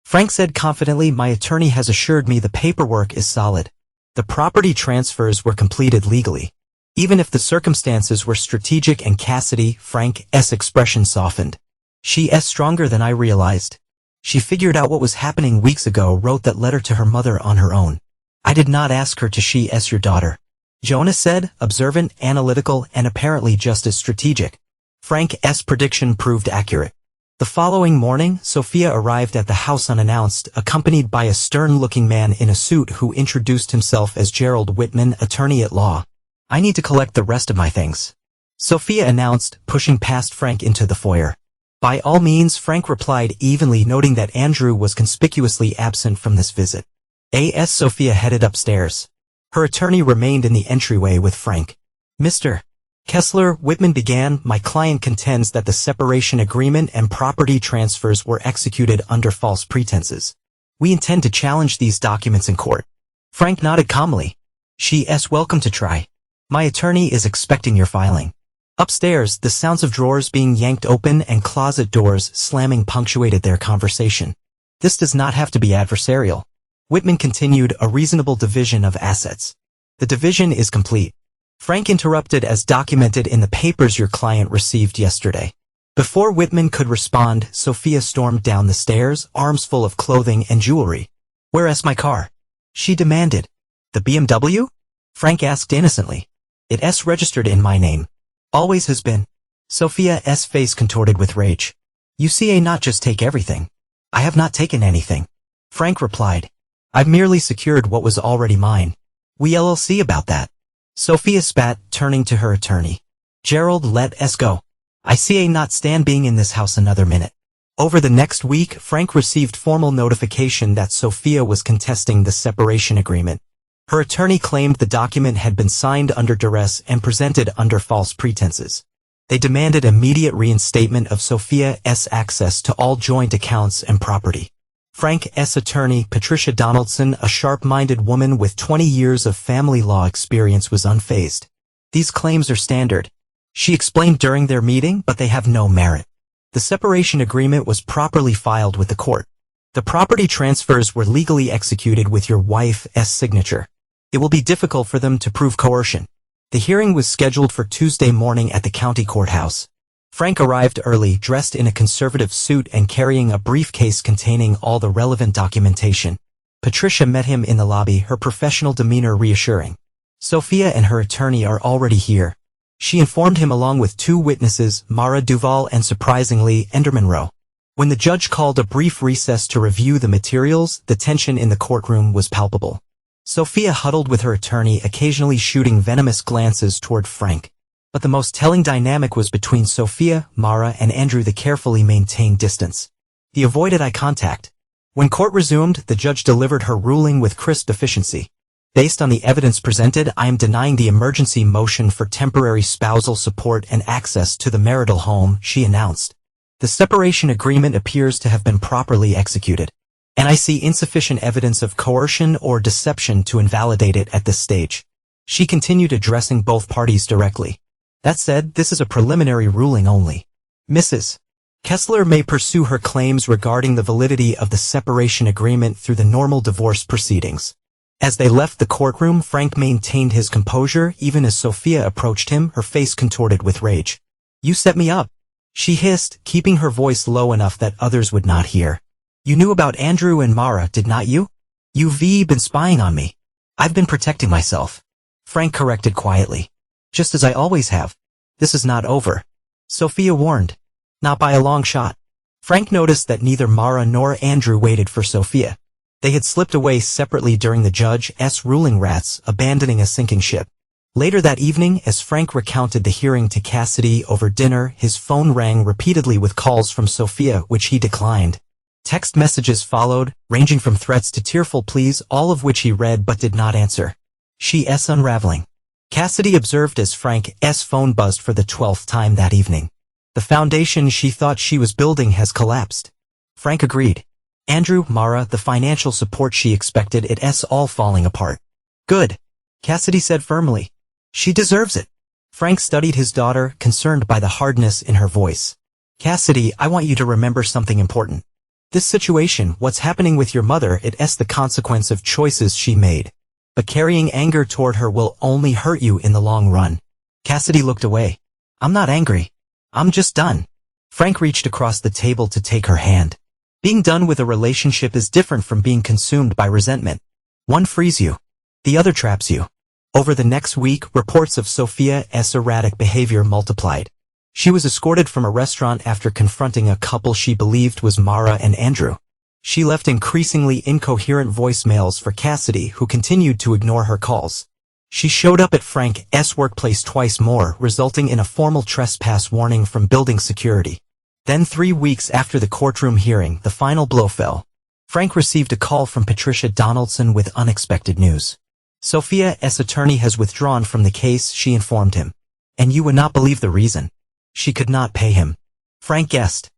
Frank said confidently, my attorney has assured me the paperwork is solid. The property transfers were completed legally. Even if the circumstances were strategic, and Cassidy, Frank's expression softened. She's stronger than I realized. She figured out what was happening weeks ago, wrote that letter to her mother on her own. I did not ask her to. She's your daughter. Jonas said, observant, analytical, and apparently just as strategic. Frank's prediction proved accurate. The following morning, Sophia arrived at the house unannounced, accompanied by a stern-looking man in a suit who introduced himself as Gerald Whitman, attorney at law. I need to collect the rest of my things, Sophia announced, pushing past Frank into the foyer. By all means, Frank replied evenly, noting that Andrew was conspicuously absent from this visit. As Sophia headed upstairs. Her attorney remained in the entryway with Frank. Mr. Kessler, Whitman began, my client contends that the separation agreement and property transfers were executed under false pretenses. We intend to challenge these documents in court. Frank nodded calmly. She's welcome to try. My attorney is expecting your filing. Upstairs, the sounds of drawers being yanked open and closet doors slamming punctuated their conversation. This does not have to be adversarial. Whitman continued, a reasonable division of assets. The division is complete. Frank interrupted, as documented in the papers your client received yesterday. Before Whitman could respond, Sophia stormed down the stairs, arms full of clothing and jewelry. Where's my car? She demanded. The BMW? Frank asked innocently. It's registered in my name. Always has been. Sophia's face contorted with rage. You see, not just take everything. I have not taken anything. Frank replied. I've merely secured what was already mine. We'll see about that. Sophia spat, turning to her attorney. Gerald, let's go. I see not stand being in this house another minute. Over the next week, Frank received formal notification that Sophia was contesting the separation agreement. Her attorney claimed the document had been signed under duress and presented under false pretenses. They demanded immediate reinstatement of Sophia's access to all joint accounts and property. Frank's attorney, Patricia Donaldson, a sharp-minded woman with 20 years of family law experience, was unfazed. These claims are standard, she explained during their meeting, but they have no merit. The separation agreement was properly filed with the court. The property transfers were legally executed with your wife's signature. It will be difficult for them to prove coercion. The hearing was scheduled for Tuesday morning at the county courthouse. Frank arrived early, dressed in a conservative suit and carrying a briefcase containing all the relevant documentation. Patricia met him in the lobby, her professional demeanor reassuring. Sophia and her attorney are already here. She informed him, along with two witnesses, Mara Duval and, surprisingly, Enderman Rowe. When the judge called a brief recess to review the materials, the tension in the courtroom was palpable. Sophia huddled with her attorney, occasionally shooting venomous glances toward Frank. But the most telling dynamic was between Sophia, Mara, and Andrew. The carefully maintained distance. He avoided eye contact. When court resumed, the judge delivered her ruling with crisp efficiency. Based on the evidence presented, I am denying the emergency motion for temporary spousal support and access to the marital home, she announced. The separation agreement appears to have been properly executed, and I see insufficient evidence of coercion or deception to invalidate it at this stage. She continued, addressing both parties directly. That said, this is a preliminary ruling only. Mrs. Kessler may pursue her claims regarding the validity of the separation agreement through the normal divorce proceedings. As they left the courtroom, Frank maintained his composure even as Sophia approached him, her face contorted with rage. You set me up, she hissed, keeping her voice low enough that others would not hear. You knew about Andrew and Mara, did not you? You've been spying on me. I've been protecting myself. Frank corrected quietly. Just as I always have. This is not over. Sophia warned. Not by a long shot. Frank noticed that neither Mara nor Andrew waited for Sophia. They had slipped away separately during the judge's ruling, rats, abandoning a sinking ship. Later that evening, as Frank recounted the hearing to Cassidy over dinner, his phone rang repeatedly with calls from Sophia, which he declined. Text messages followed, ranging from threats to tearful pleas, all of which he read but did not answer. She's unraveling. Cassidy observed as Frank's phone buzzed for the 12th time that evening. The foundation she thought she was building has collapsed. Frank agreed. Andrew, Mara, the financial support she expected, it's all falling apart. Good. Cassidy said firmly. She deserves it. Frank studied his daughter, concerned by the hardness in her voice. Cassidy, I want you to remember something important. This situation, what's happening with your mother, it's the consequence of choices she made. But carrying anger toward her will only hurt you in the long run. Cassidy looked away. I'm not angry. I'm just done. Frank reached across the table to take her hand. Being done with a relationship is different from being consumed by resentment. One frees you. The other traps you. Over the next week, reports of Sophia's erratic behavior multiplied. She was escorted from a restaurant after confronting a couple she believed was Mara and Andrew. She left increasingly incoherent voicemails for Cassidy, who continued to ignore her calls. She showed up at Frank's workplace twice more, resulting in a formal trespass warning from building security. Then 3 weeks after the courtroom hearing, the final blow fell. Frank received a call from Patricia Donaldson with unexpected news. Sophia's attorney has withdrawn from the case, she informed him. And you would not believe the reason. She could not pay him. Frank guessed.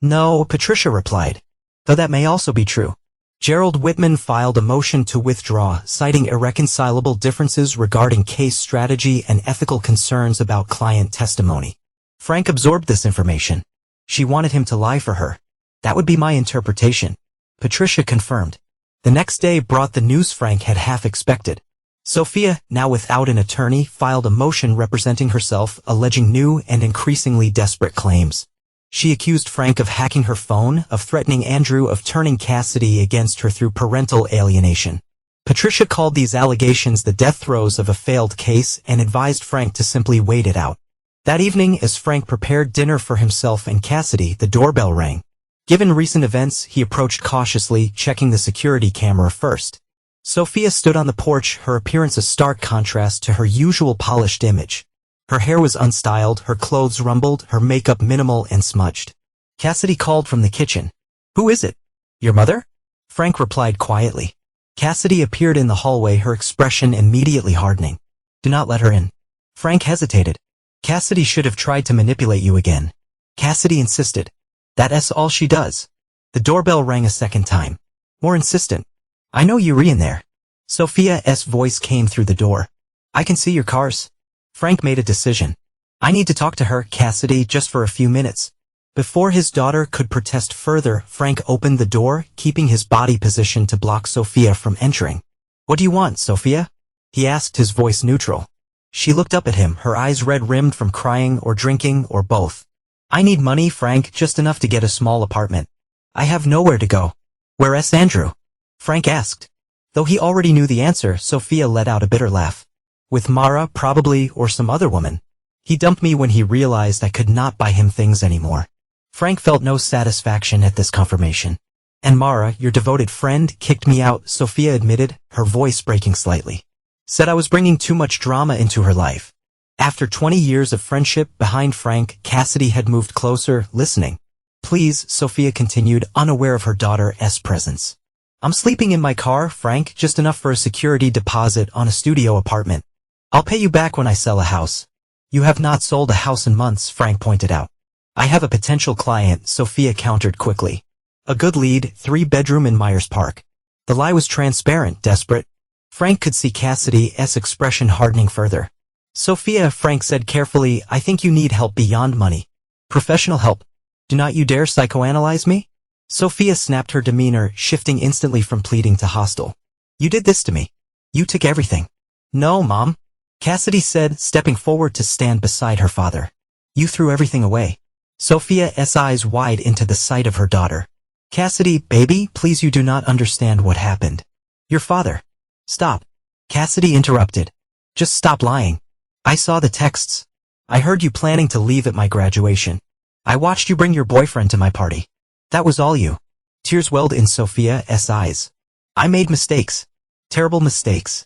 No, Patricia replied. Though that may also be true. Gerald Whitman filed a motion to withdraw, citing irreconcilable differences regarding case strategy and ethical concerns about client testimony. Frank absorbed this information. She wanted him to lie for her. That would be my interpretation. Patricia confirmed. The next day brought the news Frank had half expected. Sophia, now without an attorney, filed a motion representing herself, alleging new and increasingly desperate claims. She accused Frank of hacking her phone, of threatening Andrew, of turning Cassidy against her through parental alienation. Patricia called these allegations the death throes of a failed case and advised Frank to simply wait it out. That evening, as Frank prepared dinner for himself and Cassidy, the doorbell rang. Given recent events, he approached cautiously, checking the security camera first. Sophia stood on the porch, her appearance a stark contrast to her usual polished image. Her hair was unstyled, her clothes rumpled, her makeup minimal and smudged. Cassidy called from the kitchen. "Who is it? Your mother?" Frank replied quietly. Cassidy appeared in the hallway, her expression immediately hardening. "Do not let her in." Frank hesitated. "Cassidy should have tried to manipulate you again." Cassidy insisted. "That's all she does." The doorbell rang a second time. More insistent. "I know you're in there." Sophia's voice came through the door. "I can see your cars." Frank made a decision. "I need to talk to her, Cassidy, just for a few minutes." Before his daughter could protest further, Frank opened the door, keeping his body positioned to block Sophia from entering. "What do you want, Sophia?" he asked, his voice neutral. She looked up at him, her eyes red-rimmed from crying or drinking or both. "I need money, Frank, just enough to get a small apartment. I have nowhere to go." "Where's Andrew?" Frank asked. Though he already knew the answer, Sophia let out a bitter laugh. "With Mara, probably, or some other woman. He dumped me when he realized I could not buy him things anymore." Frank felt no satisfaction at this confirmation. "And Mara, your devoted friend, kicked me out," Sophia admitted, her voice breaking slightly. "Said I was bringing too much drama into her life." After 20 years of friendship behind Frank, Cassidy had moved closer, listening. "Please," Sophia continued, unaware of her daughter's presence. "I'm sleeping in my car, Frank, just enough for a security deposit on a studio apartment. I'll pay you back when I sell a house." "You have not sold a house in months," Frank pointed out. "I have a potential client," Sophia countered quickly. "A good lead, 3-bedroom in Myers Park." The lie was transparent, desperate. Frank could see Cassidy's expression hardening further. "Sophia," Frank said carefully, "I think you need help beyond money. Professional help. Do not you dare psychoanalyze me?" Sophia snapped, her demeanor shifting instantly from pleading to hostile. "You did this to me. You took everything." "No, Mom," Cassidy said, stepping forward to stand beside her father. "You threw everything away." Sophia's eyes wide into the sight of her daughter. "Cassidy, baby, please, you do not understand what happened. Your father." "Stop." Cassidy interrupted. "Just stop lying. I saw the texts. I heard you planning to leave at my graduation. I watched you bring your boyfriend to my party. That was all you." Tears welled in Sophia's eyes. "I made mistakes. Terrible mistakes.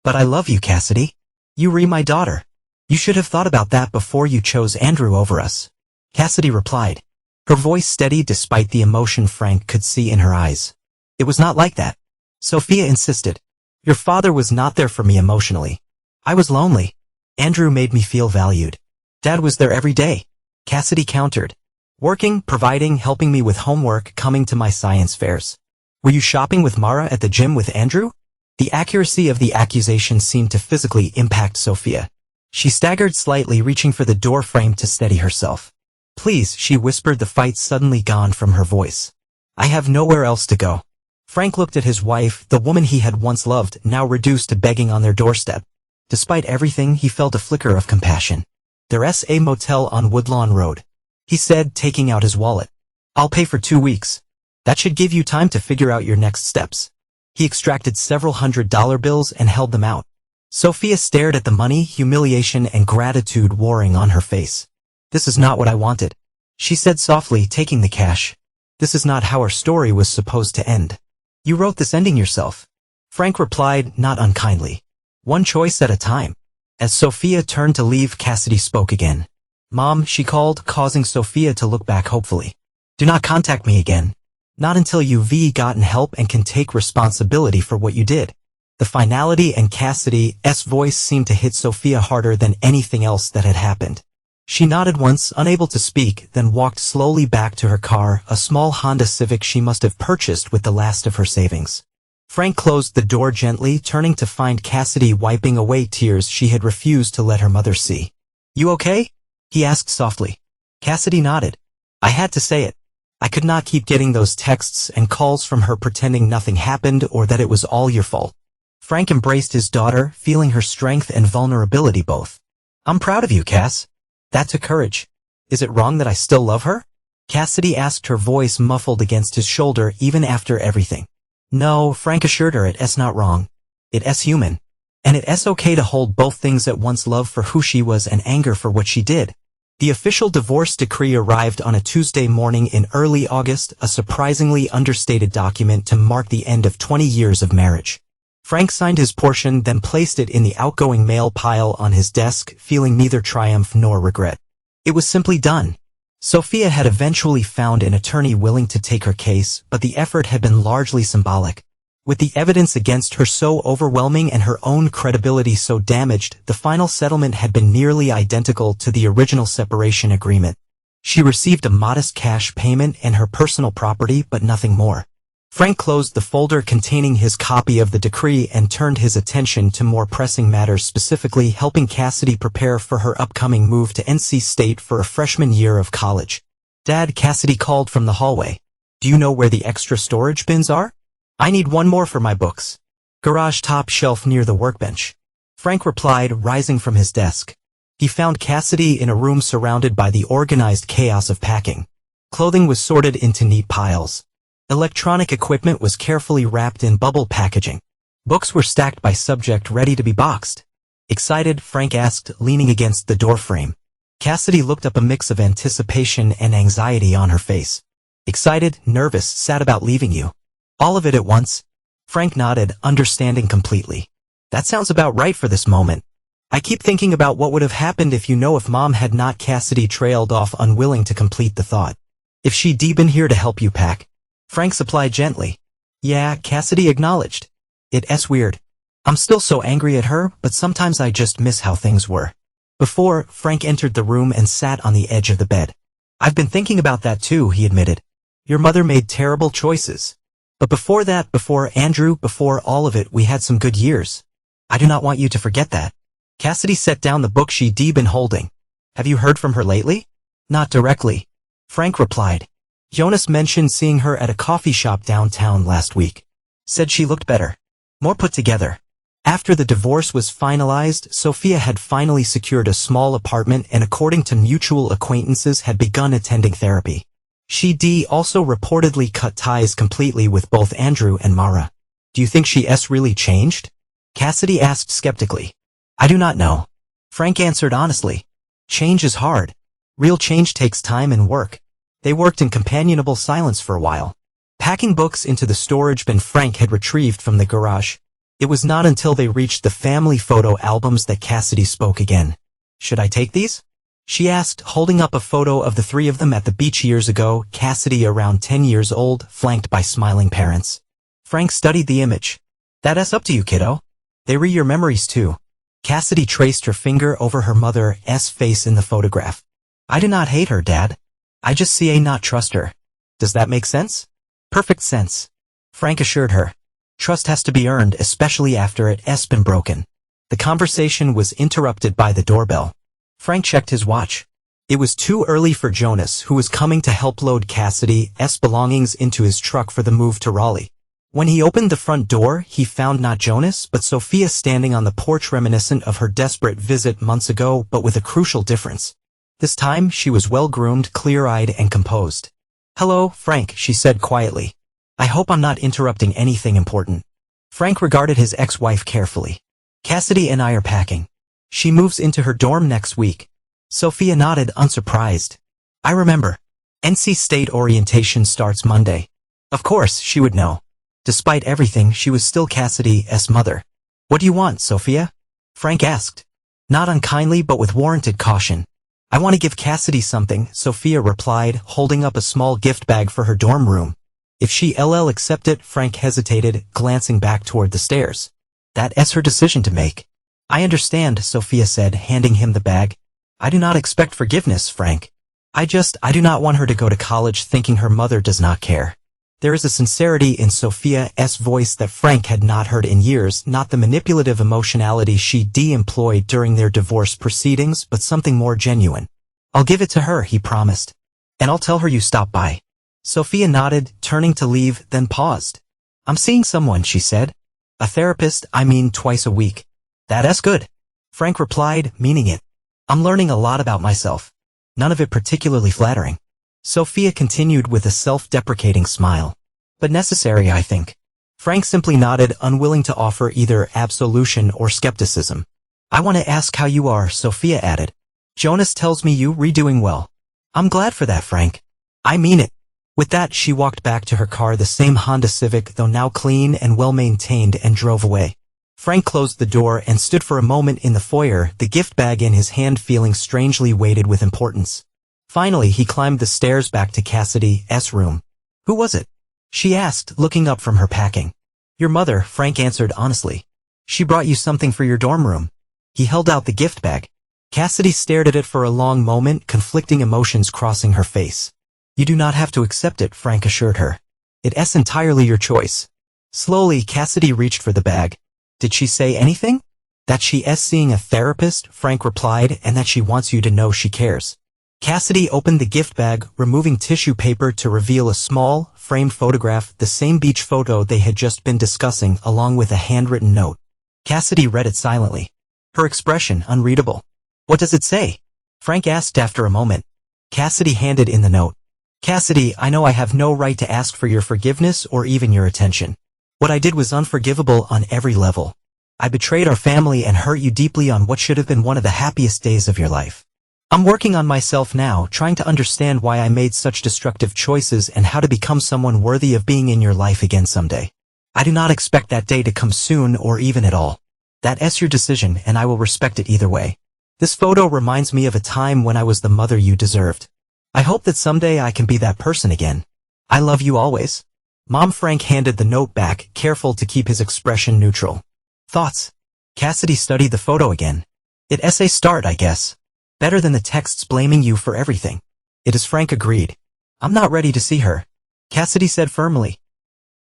But I love you, Cassidy. You re my daughter. You should have thought about that before you chose Andrew over us." Cassidy replied, her voice steady despite the emotion Frank could see in her eyes. "It was not like that." Sophia insisted. "Your father was not there for me emotionally. I was lonely. Andrew made me feel valued. Dad was there every day." Cassidy countered. "Working, providing, helping me with homework, coming to my science fairs. Were you shopping with Mara, at the gym with Andrew?" The accuracy of the accusation seemed to physically impact Sophia. She staggered slightly, reaching for the door frame to steady herself. "Please," she whispered, the fight suddenly gone from her voice. "I have nowhere else to go." Frank looked at his wife, the woman he had once loved, now reduced to begging on their doorstep. Despite everything, he felt a flicker of compassion. "There's a motel on Woodlawn Road," he said, taking out his wallet. "I'll pay for 2 weeks. That should give you time to figure out your next steps." He extracted several $100 bills and held them out. Sophia stared at the money, humiliation and gratitude warring on her face. "This is not what I wanted," she said softly, taking the cash. "This is not how our story was supposed to end. You wrote this ending yourself." Frank replied, not unkindly. "One choice at a time." As Sophia turned to leave, Cassidy spoke again. "Mom," she called, causing Sophia to look back hopefully. "Do not contact me again. Not until you've gotten help and can take responsibility for what you did." The finality in Cassidy's voice seemed to hit Sophia harder than anything else that had happened. She nodded once, unable to speak, then walked slowly back to her car, a small Honda Civic she must have purchased with the last of her savings. Frank closed the door gently, turning to find Cassidy wiping away tears she had refused to let her mother see. "You okay?" he asked softly. Cassidy nodded. "I had to say it. I could not keep getting those texts and calls from her pretending nothing happened or that it was all your fault." Frank embraced his daughter, feeling her strength and vulnerability both. "I'm proud of you, Cass. That took courage. Is it wrong that I still love her?" Cassidy asked, her voice muffled against his shoulder even after everything. "No," Frank assured her, it's not wrong. It's human. And it's okay to hold both things at once, love for who she was and anger for what she did. The official divorce decree arrived on a Tuesday morning in early August, a surprisingly understated document to mark the end of 20 years of marriage. Frank signed his portion, then placed it in the outgoing mail pile on his desk, feeling neither triumph nor regret. It was simply done. Sophia had eventually found an attorney willing to take her case, but the effort had been largely symbolic. With the evidence against her so overwhelming and her own credibility so damaged, the final settlement had been nearly identical to the original separation agreement. She received a modest cash payment and her personal property, but nothing more. Frank closed the folder containing his copy of the decree and turned his attention to more pressing matters, specifically helping Cassidy prepare for her upcoming move to NC State for a freshman year of college. "Dad," Cassidy called from the hallway. "Do you know where the extra storage bins are? I need one more for my books." "Garage top shelf near the workbench," Frank replied, rising from his desk. He found Cassidy in a room surrounded by the organized chaos of packing. Clothing was sorted into neat piles. Electronic equipment was carefully wrapped in bubble packaging. Books were stacked by subject, ready to be boxed. "Excited?" Frank asked, leaning against the doorframe. Cassidy looked up, a mix of anticipation and anxiety on her face. "Excited, nervous, sad about leaving you. All of it at once?" Frank nodded, understanding completely. "That sounds about right for this moment. I keep thinking about what would have happened if Mom had not." Cassidy trailed off, unwilling to complete the thought. "If she'd been here to help you pack," Frank supplied gently. "Yeah," Cassidy acknowledged. "It's weird. I'm still so angry at her, but sometimes I just miss how things were before." Frank entered the room and sat on the edge of the bed. "I've been thinking about that too," he admitted. "Your mother made terrible choices. But before that, before Andrew, before all of it, we had some good years. I do not want you to forget that." Cassidy set down the book she'd been holding. "Have you heard from her lately?" "Not directly," Frank replied. "Jonas mentioned seeing her at a coffee shop downtown last week. Said she looked better, more put together." After the divorce was finalized, Sophia had finally secured a small apartment and, according to mutual acquaintances, had begun attending therapy. She'd also reportedly cut ties completely with both Andrew and Mara. "Do you think she's really changed?" Cassidy asked skeptically. "I do not know," Frank answered honestly. "Change is hard. Real change takes time and work." They worked in companionable silence for a while, packing books into the storage bin Frank had retrieved from the garage. It was not until they reached the family photo albums that Cassidy spoke again. "Should I take these?" she asked, holding up a photo of the three of them at the beach years ago, Cassidy around 10 years old, flanked by smiling parents. Frank studied the image. "That's up to you, kiddo. They re your memories too." Cassidy traced her finger over her mother's face in the photograph. "I do not hate her, Dad. I just see a not trust her. Does that make sense?" "Perfect sense," Frank assured her. "Trust has to be earned, especially after it's been broken." The conversation was interrupted by the doorbell. Frank checked his watch. It was too early for Jonas, who was coming to help load Cassidy's belongings into his truck for the move to Raleigh. When he opened the front door, he found not Jonas, but Sophia standing on the porch, reminiscent of her desperate visit months ago, but with a crucial difference. This time, she was well-groomed, clear-eyed, and composed. "Hello, Frank," she said quietly. "I hope I'm not interrupting anything important." Frank regarded his ex-wife carefully. "Cassidy and I are packing. She moves into her dorm next week." Sophia nodded, unsurprised. "I remember. NC State orientation starts Monday." Of course, she would know. Despite everything, she was still Cassidy's mother. "What do you want, Sophia?" Frank asked. Not unkindly, but with warranted caution. "I want to give Cassidy something," Sophia replied, holding up a small gift bag for her dorm room. "If she'll accept it," Frank hesitated, glancing back toward the stairs. "That's her decision to make." "I understand," Sophia said, handing him the bag. I do not expect forgiveness, Frank. I do not want her to go to college thinking her mother does not care. There is a sincerity in Sophia's voice that Frank had not heard in years, not the manipulative emotionality she employed during their divorce proceedings, but something more genuine. I'll give it to her, he promised. And I'll tell her you stopped by. Sophia nodded, turning to leave, then paused. I'm seeing someone, she said. A therapist, twice a week. That's good. Frank replied, meaning it. I'm learning a lot about myself. None of it particularly flattering. Sophia continued with a self-deprecating smile. But necessary, I think. Frank simply nodded, unwilling to offer either absolution or skepticism. I want to ask how you are, Sophia added. Jonas tells me you're doing well. I'm glad for that, Frank. I mean it. With that, she walked back to her car, the same Honda Civic, though now clean and well-maintained, and drove away. Frank closed the door and stood for a moment in the foyer, the gift bag in his hand, feeling strangely weighted with importance. Finally, he climbed the stairs back to Cassidy's room. Who was it? She asked, looking up from her packing. Your mother, Frank answered honestly. She brought you something for your dorm room. He held out the gift bag. Cassidy stared at it for a long moment, conflicting emotions crossing her face. You do not have to accept it, Frank assured her. It's entirely your choice. Slowly, Cassidy reached for the bag. Did she say anything? That she's seeing a therapist, Frank replied, and that she wants you to know she cares. Cassidy opened the gift bag, removing tissue paper to reveal a small, framed photograph, the same beach photo they had just been discussing, along with a handwritten note. Cassidy read it silently. Her expression unreadable. What does it say? Frank asked after a moment. Cassidy handed in the note. Cassidy, I know I have no right to ask for your forgiveness or even your attention. What I did was unforgivable on every level. I betrayed our family and hurt you deeply on what should have been one of the happiest days of your life. I'm working on myself now, trying to understand why I made such destructive choices and how to become someone worthy of being in your life again someday. I do not expect that day to come soon or even at all. That's your decision, and I will respect it either way. This photo reminds me of a time when I was the mother you deserved. I hope that someday I can be that person again. I love you always. Mom. Frank handed the note back, careful to keep his expression neutral. Thoughts? Cassidy studied the photo again. It's a start, I guess. Better than the texts blaming you for everything. It is, Frank agreed. I'm not ready to see her, Cassidy said firmly.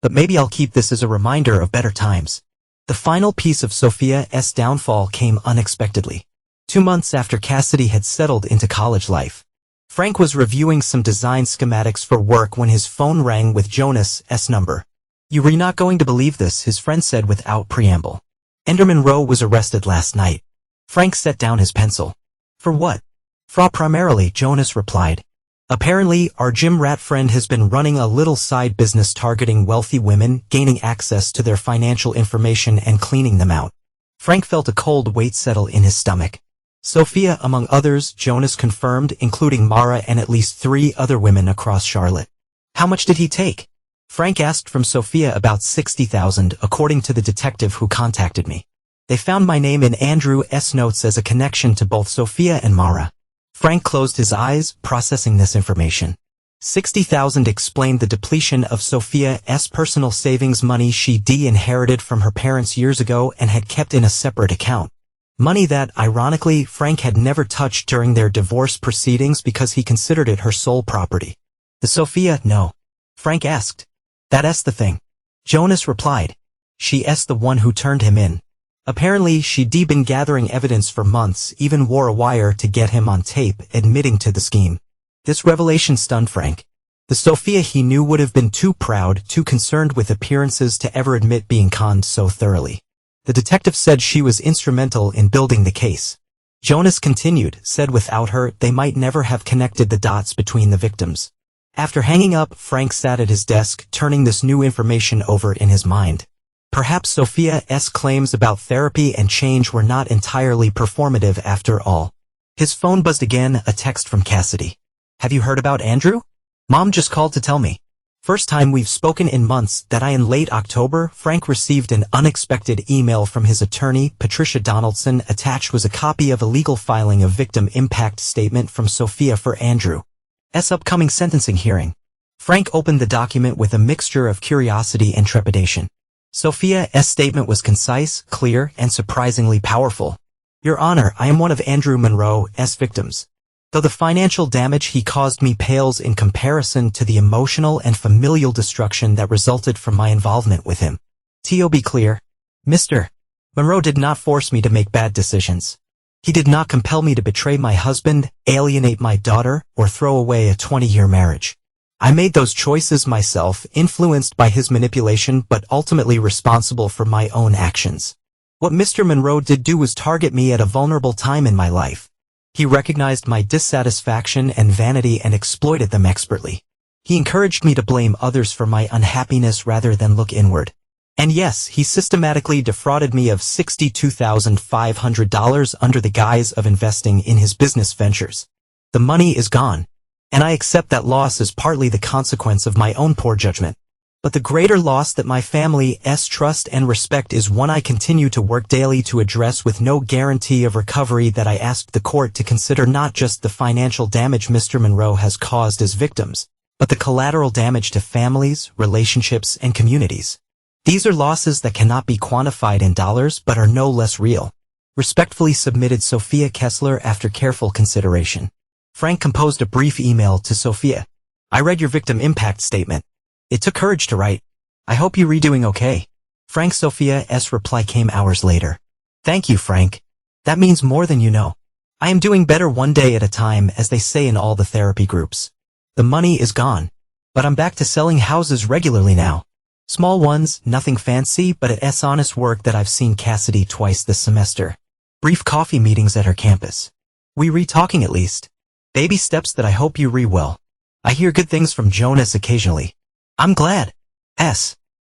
But maybe I'll keep this as a reminder of better times. The final piece of Sophia's downfall came unexpectedly. 2 months after Cassidy had settled into college life. Frank was reviewing some design schematics for work when his phone rang with Jonas's number. You're not going to believe this, his friend said without preamble. Enderman Rowe was arrested last night. Frank set down his pencil. For what? Fraud primarily, Jonas replied. Apparently, our gym rat friend has been running a little side business targeting wealthy women, gaining access to their financial information and cleaning them out. Frank felt a cold weight settle in his stomach. Sophia, among others, Jonas confirmed, including Mara and at least 3 other women across Charlotte. How much did he take? Frank asked from Sophia. About $60,000, according to the detective who contacted me. They found my name in Andrew's notes as a connection to both Sophia and Mara. Frank closed his eyes, processing this information. $60,000 explained the depletion of Sophia's personal savings, money she inherited from her parents years ago and had kept in a separate account. Money that, ironically, Frank had never touched during their divorce proceedings because he considered it her sole property. The Sophia, no. Frank asked. That's the thing. Jonas replied. She's the one who turned him in. Apparently, she'd been gathering evidence for months, even wore a wire to get him on tape, admitting to the scheme. This revelation stunned Frank. The Sophia he knew would have been too proud, too concerned with appearances to ever admit being conned so thoroughly. The detective said she was instrumental in building the case. Jonas continued, said without her, they might never have connected the dots between the victims. After hanging up, Frank sat at his desk, turning this new information over in his mind. Perhaps Sophia's claims about therapy and change were not entirely performative after all. His phone buzzed again, a text from Cassidy. Have you heard about Andrew? Mom just called to tell me. First time we've spoken in months. That in late October, Frank received an unexpected email from his attorney, Patricia Donaldson. Attached was a copy of a legal filing of victim impact statement from Sophia for Andrew's upcoming sentencing hearing. Frank opened the document with a mixture of curiosity and trepidation. Sophia's statement was concise, clear, and surprisingly powerful. Your Honor, I am one of Andrew Monroe's victims. Though the financial damage he caused me pales in comparison to the emotional and familial destruction that resulted from my involvement with him. To be clear, Mr. Monroe did not force me to make bad decisions. He did not compel me to betray my husband, alienate my daughter, or throw away a 20-year marriage. I made those choices myself, influenced by his manipulation but ultimately responsible for my own actions. What Mr. Monroe did do was target me at a vulnerable time in my life. He recognized my dissatisfaction and vanity and exploited them expertly. He encouraged me to blame others for my unhappiness rather than look inward. And yes, he systematically defrauded me of $62,500 under the guise of investing in his business ventures. The money is gone, and I accept that loss as partly the consequence of my own poor judgment. But the greater loss that my family's trust and respect is one I continue to work daily to address with no guarantee of recovery that I asked the court to consider not just the financial damage Mr. Monroe has caused as victims, but the collateral damage to families, relationships, and communities. These are losses that cannot be quantified in dollars but are no less real. Respectfully submitted, Sophia Kessler. After careful consideration, Frank composed a brief email to Sophia. I read your victim impact statement. It took courage to write. I hope you're doing okay. Frank. Sophia's reply came hours later. Thank you, Frank. That means more than you know. I am doing better one day at a time, as they say in all the therapy groups. The money is gone, but I'm back to selling houses regularly now. Small ones, nothing fancy, but it's honest work that I've seen Cassidy twice this semester. Brief coffee meetings at her campus. We re-talking at least. Baby steps that I hope you well. I hear good things from Jonas occasionally. I'm glad.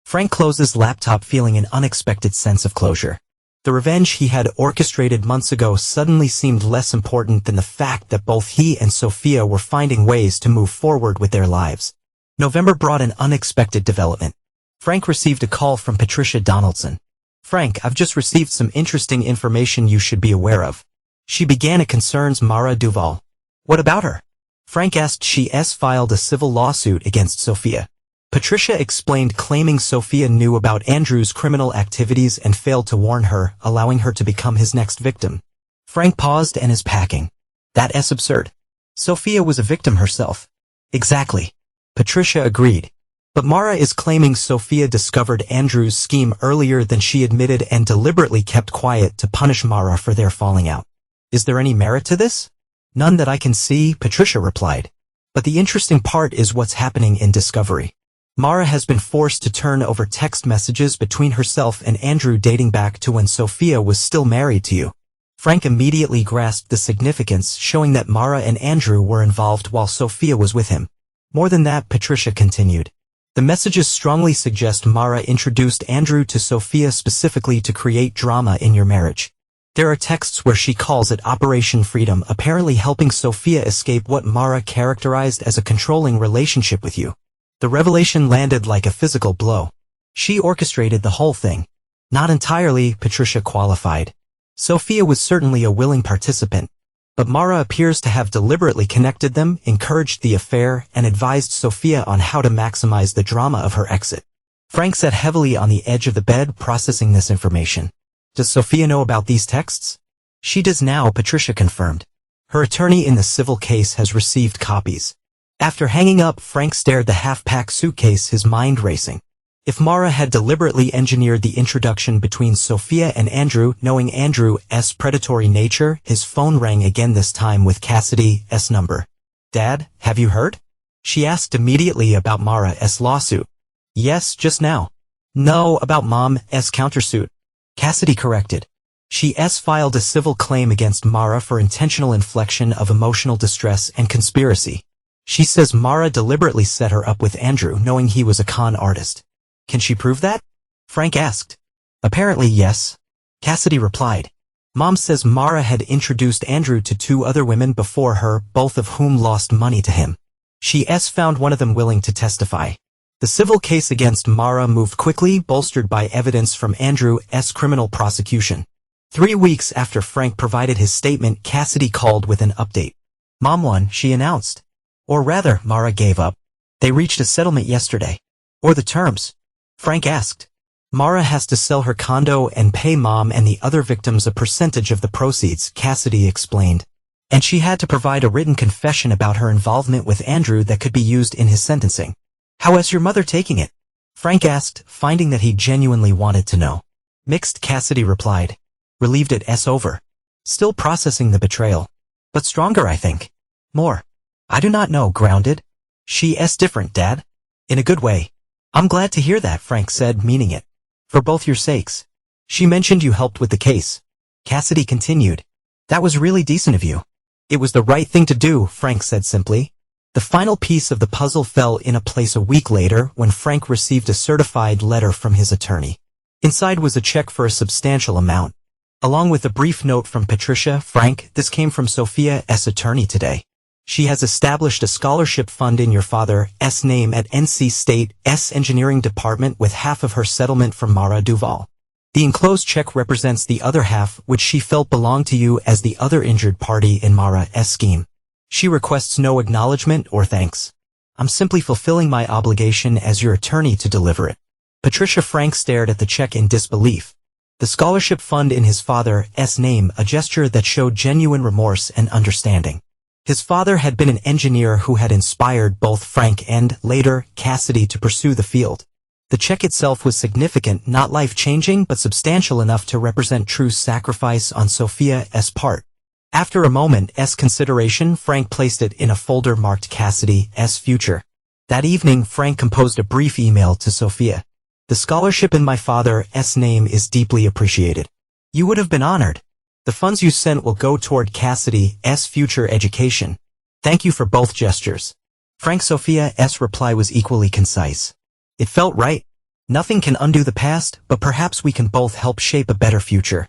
Frank closes laptop, feeling an unexpected sense of closure. The revenge he had orchestrated months ago suddenly seemed less important than the fact that both he and Sophia were finding ways to move forward with their lives. November brought an unexpected development. Frank received a call from Patricia Donaldson. Frank, I've just received some interesting information you should be aware of. She began. It concerns Mara Duval. What about her? Frank asked. She's filed a civil lawsuit against Sophia. Patricia explained, claiming Sophia knew about Andrew's criminal activities and failed to warn her, allowing her to become his next victim. Frank paused and is packing. That's absurd. Sophia was a victim herself. Exactly. Patricia agreed. But Mara is claiming Sophia discovered Andrew's scheme earlier than she admitted and deliberately kept quiet to punish Mara for their falling out. Is there any merit to this? None that I can see, Patricia replied. But the interesting part is what's happening in discovery. Mara has been forced to turn over text messages between herself and Andrew dating back to when Sophia was still married to you. Frank immediately grasped the significance, showing that Mara and Andrew were involved while Sophia was with him. More than that, Patricia continued. The messages strongly suggest Mara introduced Andrew to Sophia specifically to create drama in your marriage. There are texts where she calls it Operation Freedom, apparently helping Sophia escape what Mara characterized as a controlling relationship with you. The revelation landed like a physical blow. She orchestrated the whole thing. Not entirely, Patricia qualified. Sophia was certainly a willing participant, but Mara appears to have deliberately connected them, encouraged the affair, and advised Sophia on how to maximize the drama of her exit. Frank sat heavily on the edge of the bed, processing this information. Does Sophia know about these texts? She does now, Patricia confirmed. Her attorney in the civil case has received copies. After hanging up, Frank stared the half-packed suitcase, his mind racing. If Mara had deliberately engineered the introduction between Sophia and Andrew, knowing Andrew's predatory nature, his phone rang again, this time with Cassidy's number. Dad, have you heard? She asked immediately about Mara's lawsuit. Yes, just now. No, about Mom's countersuit. Cassidy corrected. She's filed a civil claim against Mara for intentional infliction of emotional distress and conspiracy. She says Mara deliberately set her up with Andrew, knowing he was a con artist. Can she prove that? Frank asked. Apparently yes. Cassidy replied. Mom says Mara had introduced Andrew to 2 other women before her, both of whom lost money to him. She's found one of them willing to testify. The civil case against Mara moved quickly, bolstered by evidence from Andrew's criminal prosecution. 3 weeks after Frank provided his statement, Cassidy called with an update. Mom won, she announced. Or rather, Mara gave up. They reached a settlement yesterday. Or the terms? Frank asked. Mara has to sell her condo and pay Mom and the other victims a percentage of the proceeds, Cassidy explained. And she had to provide a written confession about her involvement with Andrew that could be used in his sentencing. How is your mother taking it? Frank asked, finding that he genuinely wanted to know. Mixed, Cassidy replied. Relieved it's over. Still processing the betrayal. But stronger, I think. More. I do not know, grounded. She's different, Dad. In a good way. I'm glad to hear that, Frank said, meaning it. For both your sakes. She mentioned you helped with the case. Cassidy continued. That was really decent of you. It was the right thing to do, Frank said simply. The final piece of the puzzle fell in a place a week later when Frank received a certified letter from his attorney. Inside was a check for a substantial amount. Along with a brief note from Patricia, Frank, this came from Sophia's attorney today. She has established a scholarship fund in your father's name at NC State's engineering department with half of her settlement from Mara Duval. The enclosed check represents the other half, which she felt belonged to you as the other injured party in Mara's scheme. She requests no acknowledgement or thanks. I'm simply fulfilling my obligation as your attorney to deliver it. Patricia. Frank stared at the check in disbelief. The scholarship fund in his father's name, a gesture that showed genuine remorse and understanding. His father had been an engineer who had inspired both Frank and, later, Cassidy to pursue the field. The check itself was significant, not life-changing, but substantial enough to represent true sacrifice on Sophia's part. After a moment's consideration, Frank placed it in a folder marked Cassidy's future. That evening, Frank composed a brief email to Sophia. The scholarship in my father's name is deeply appreciated. You would have been honored. The funds you sent will go toward Cassidy's future education. Thank you for both gestures. Frank. Sophia's reply was equally concise. It felt right. Nothing can undo the past, but perhaps we can both help shape a better future.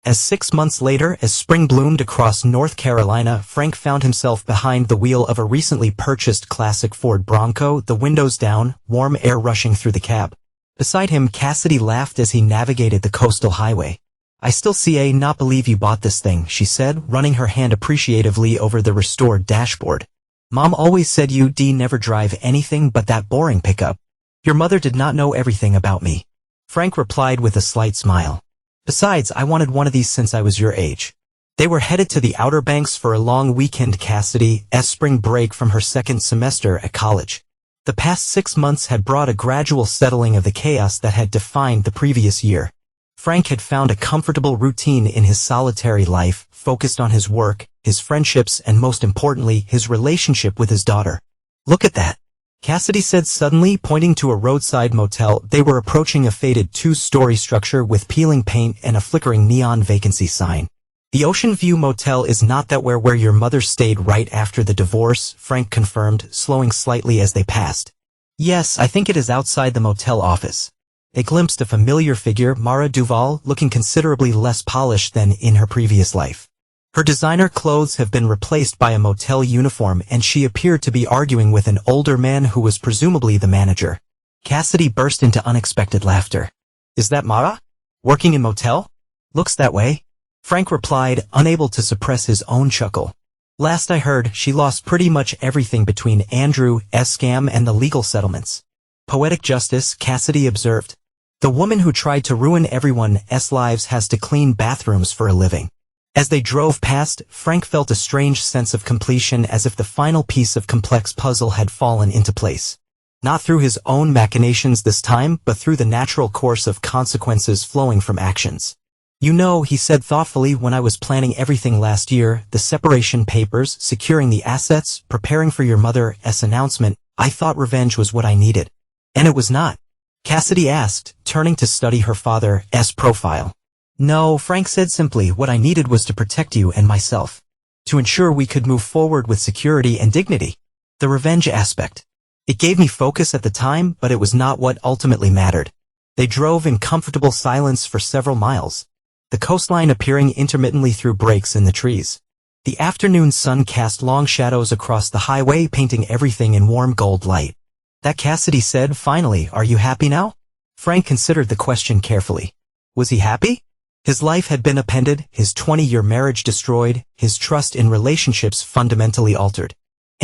As 6 months later, as spring bloomed across North Carolina, Frank found himself behind the wheel of a recently purchased classic Ford Bronco, the windows down, warm air rushing through the cab. Beside him, Cassidy laughed as he navigated the coastal highway. I still not believe you bought this thing, she said, running her hand appreciatively over the restored dashboard. Mom always said you'd never drive anything but that boring pickup. Your mother did not know everything about me. Frank replied with a slight smile. Besides, I wanted one of these since I was your age. They were headed to the Outer Banks for a long weekend. Cassidy's spring break from her second semester at college. The past 6 months had brought a gradual settling of the chaos that had defined the previous year. Frank had found a comfortable routine in his solitary life, focused on his work, his friendships, and most importantly, his relationship with his daughter. Look at that, Cassidy said suddenly, pointing to a roadside motel. They were approaching a faded 2-story structure with peeling paint and a flickering neon vacancy sign. The Ocean View Motel is not that where your mother stayed right after the divorce, Frank confirmed, slowing slightly as they passed. Yes, I think it is outside the motel office. They glimpsed a familiar figure, Mara Duval, looking considerably less polished than in her previous life. Her designer clothes have been replaced by a motel uniform, and she appeared to be arguing with an older man who was presumably the manager. Cassidy burst into unexpected laughter. Is that Mara? Working in motel? Looks that way. Frank replied, unable to suppress his own chuckle. Last I heard, she lost pretty much everything between Andrew's scam and the legal settlements. Poetic justice, Cassidy observed. The woman who tried to ruin everyone's lives has to clean bathrooms for a living. As they drove past, Frank felt a strange sense of completion, as if the final piece of complex puzzle had fallen into place. Not through his own machinations this time, but through the natural course of consequences flowing from actions. You know, he said thoughtfully, when I was planning everything last year, the separation papers, securing the assets, preparing for your mother's announcement, I thought revenge was what I needed. And it was not. Cassidy asked, turning to study her father's profile. No, Frank said simply, what I needed was to protect you and myself. To ensure we could move forward with security and dignity. The revenge aspect. It gave me focus at the time, but it was not what ultimately mattered. They drove in comfortable silence for several miles. The coastline appearing intermittently through breaks in the trees. The afternoon sun cast long shadows across the highway, painting everything in warm gold light. That, Cassidy said finally, are you happy now? Frank considered the question carefully. Was he happy? His life had been upended, his 20-year marriage destroyed, his trust in relationships fundamentally altered.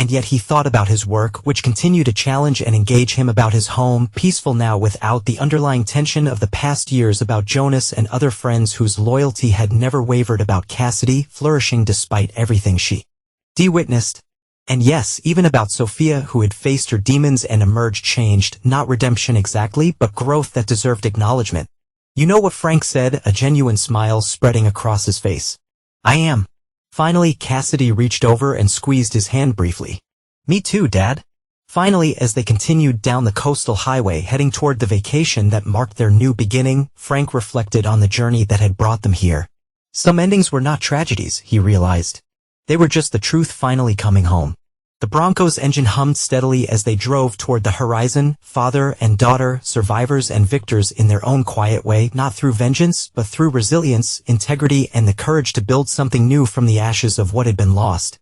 and yet he thought about his work, which continued to challenge and engage him, about his home, peaceful now without the underlying tension of the past years, about Jonas and other friends whose loyalty had never wavered, about Cassidy, flourishing despite everything she witnessed. And yes, even about Sophia, who had faced her demons and emerged changed, not redemption exactly, but growth that deserved acknowledgement. You know what Frank said, a genuine smile spreading across his face. I am. Finally, Cassidy reached over and squeezed his hand briefly. Me too, Dad. Finally, as they continued down the coastal highway heading toward the vacation that marked their new beginning, Frank reflected on the journey that had brought them here. Some endings were not tragedies, he realized. They were just the truth finally coming home. The Bronco's engine hummed steadily as they drove toward the horizon, father and daughter, survivors and victors in their own quiet way, not through vengeance, but through resilience, integrity, and the courage to build something new from the ashes of what had been lost.